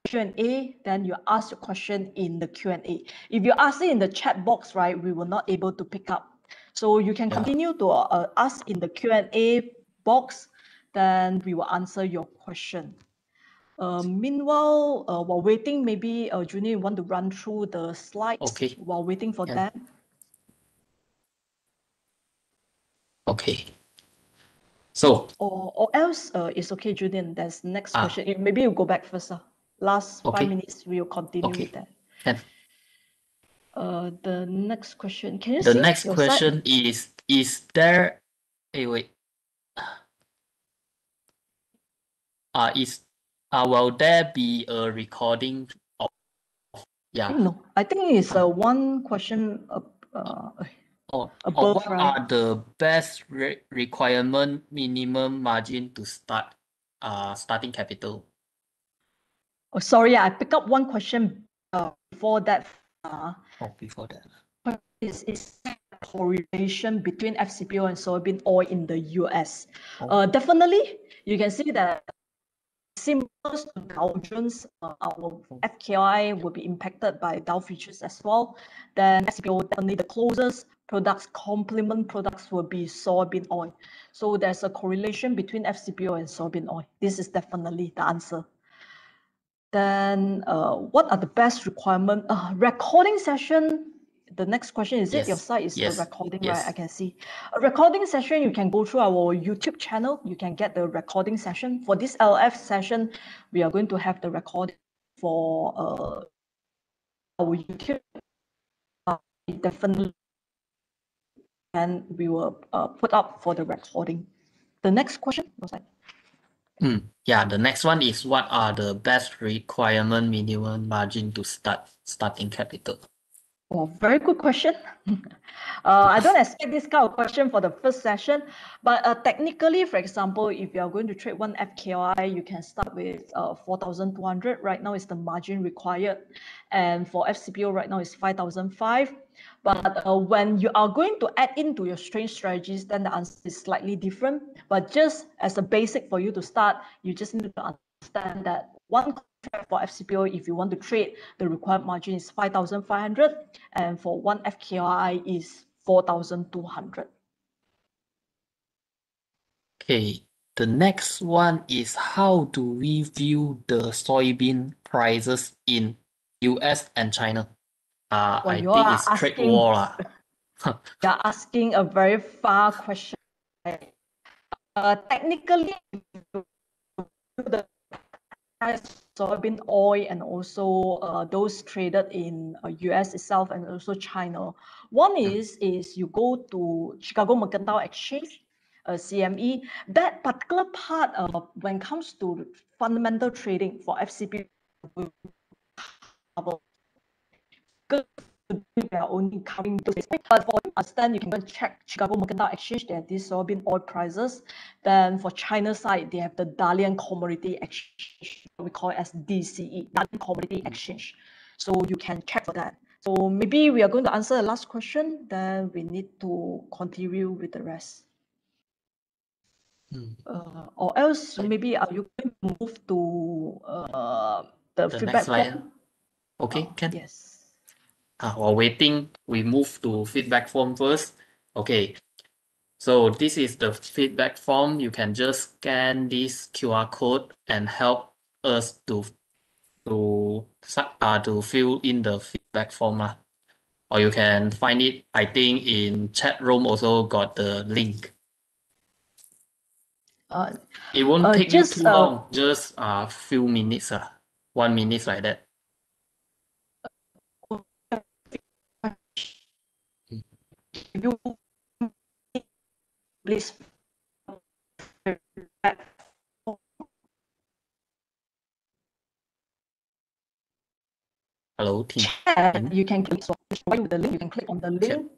Q&A, then you ask your question in the Q&A. If you ask it in the chat box, right, we will not able to pick up. So you can continue to ask in the Q&A box, then we will answer your question. Meanwhile, while waiting, maybe Junior, you want to run through the slides while waiting for them? Okay. So. Or else, it's okay, Julian. There's next question. Maybe you go back first. Last 5 minutes, we'll continue with that. The next question. Can you see the next your question side? is there? Hey, wait. Will there be a recording of? Yeah. No, I think it's one question above, what right? are the best requirement minimum margin to start starting capital? Oh, sorry, I picked up one question before that. Before that. Is correlation between FCPO and soybean oil in the US? Definitely, you can see that similar to Dow Jones, our FKI will be impacted by Dow futures as well. Then FCPO, definitely the closest products, complement products will be soybean oil. So there's a correlation between FCPO and soybean oil. This is definitely the answer. Then what are the best requirement? Recording session. The next question is, Yes. Your site is Yes. the recording, Yes. right? I can see. A recording session, you can go through our YouTube channel. You can get the recording session. For this LF session, we are going to have the recording for our YouTube. Definitely, and we will put up for the recording. The next question was that. Yeah, the next one is, what are the best requirement minimum margin to starting capital? Oh, very good question. I don't expect this kind of question for the first session, but technically, for example, if you are going to trade one FKI, you can start with 4,200. Right now is the margin required. And for FCPO right now is 5,005. But when you are going to add into your strange strategies, then the answer is slightly different. But just as a basic for you to start, you just need to understand that one contract for FCPO, if you want to trade, the required margin is 5,500, and for one FKI is 4,200. Okay, the next one is, how do we view the soybean prices in US and China? Well, I you think are it's trade asking, war lah. you're asking a very far question. Technically, the price soybean oil and also those traded in US itself and also China. One is you go to Chicago Mercantile Exchange, CME. That particular part, when it comes to fundamental trading for FCP, we are only covering those. But for understand, you can go and check Chicago Mercantile Exchange. They have these soybean oil prices. Then for China side, they have the Dalian Commodity Exchange, we call it as DCE, Dalian Commodity Exchange. So you can check for that. So maybe we are going to answer the last question. Then we need to continue with the rest. Or else maybe are you going to move to the feedback next slide. form? Okay, can. Yes. While waiting, we move to feedback form first. Okay, so this is the feedback form. You can just scan this QR code and help us to fill in the feedback form. Or you can find it, I think, in chat room also got the link. It won't take you too long, just a few minutes, 1 minute like that. You please. Hello, team. You can click the link. You can click on the link.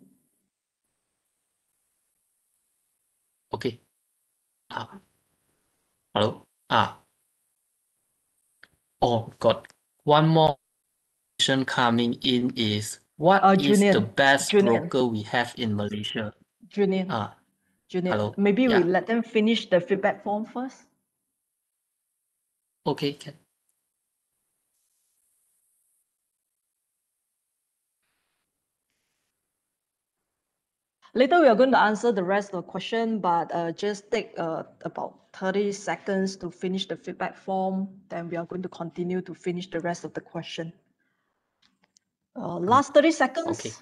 Okay. Hello. Oh, got one more question coming in is, what is the best broker we have in Malaysia? Julian. Hello. Maybe we let them finish the feedback form first. Okay, can. Later, we are going to answer the rest of the question, but just take about 30 seconds to finish the feedback form. Then we are going to continue to finish the rest of the question. Last 30 seconds. Okay.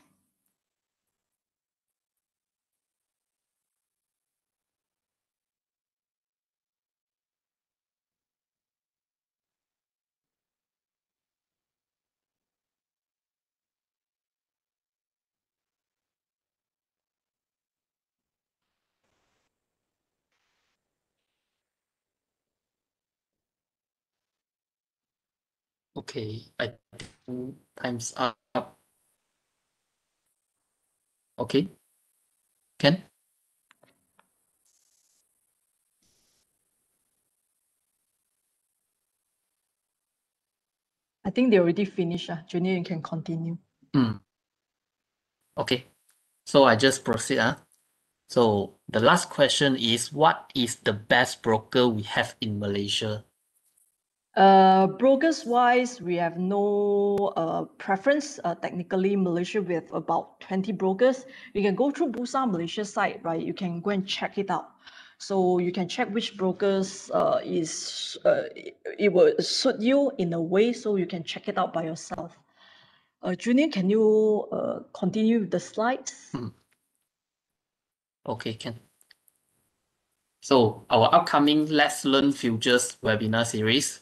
Okay, I think time's up. Okay, can? I think they already finished. Junior, you can continue. Okay, so I just proceed. So the last question is, what is the best broker we have in Malaysia? Brokers wise, we have no preference. Technically, Malaysia with about 20 brokers. You can go through Bursa Malaysia site, right? You can go and check it out. So you can check which brokers it will suit you in a way, so you can check it out by yourself. Junior, can you continue with the slides? Okay, can. So our upcoming Let's Learn Futures webinar series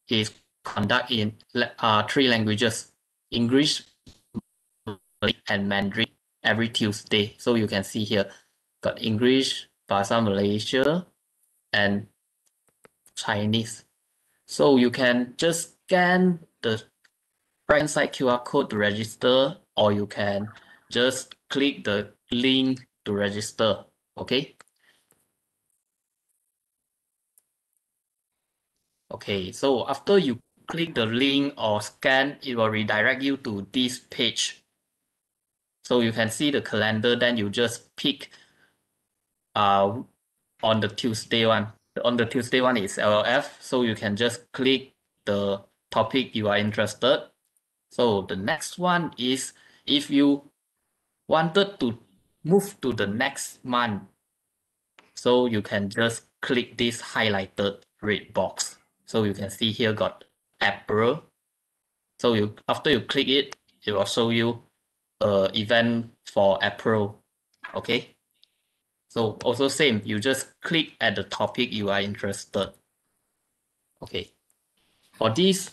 is conducted in 3 languages: English, Malay, and Mandarin every Tuesday. So you can see here, got English, Bahasa Malaysia, and Chinese. So you can just scan the right hand side QR code to register, or you can just click the link to register. Okay. Okay, so after you click the link or scan, it will redirect you to this page. So you can see the calendar, then you just pick on the Tuesday one. On the Tuesday one is LLF, so you can just click the topic you are interested. So the next one is if you wanted to move to the next month, so you can just click this highlighted red box. So you can see here got April. So after you click it, it will show you event for April. Okay. So also same, you just click at the topic you are interested. Okay. For this,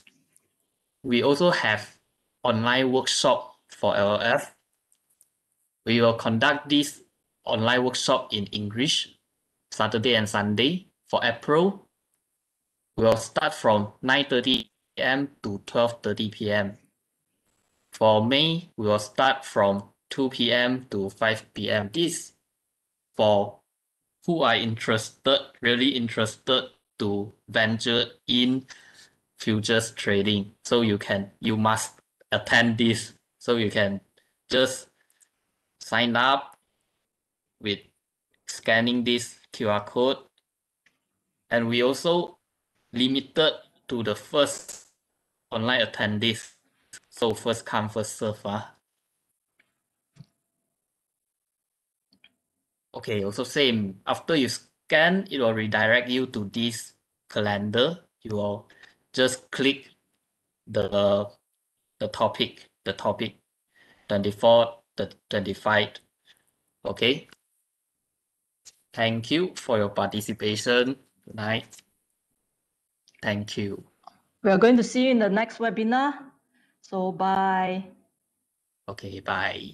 we also have online workshop for LLF. We will conduct this online workshop in English, Saturday and Sunday. For April, we will start from 9:30 a.m. to 12:30 p.m. For May, we will start from 2 p.m. to 5 p.m. This for who are interested, really interested to venture in futures trading. So you must attend this. So you can just sign up with scanning this QR code. And we also limited to the first online attendees. So first come, first serve. Okay, also same. After you scan, it will redirect you to this calendar. You will just click the topic 24, the 25. Okay. Thank you for your participation tonight. Thank you. We are going to see you in the next webinar. So bye. Okay, bye.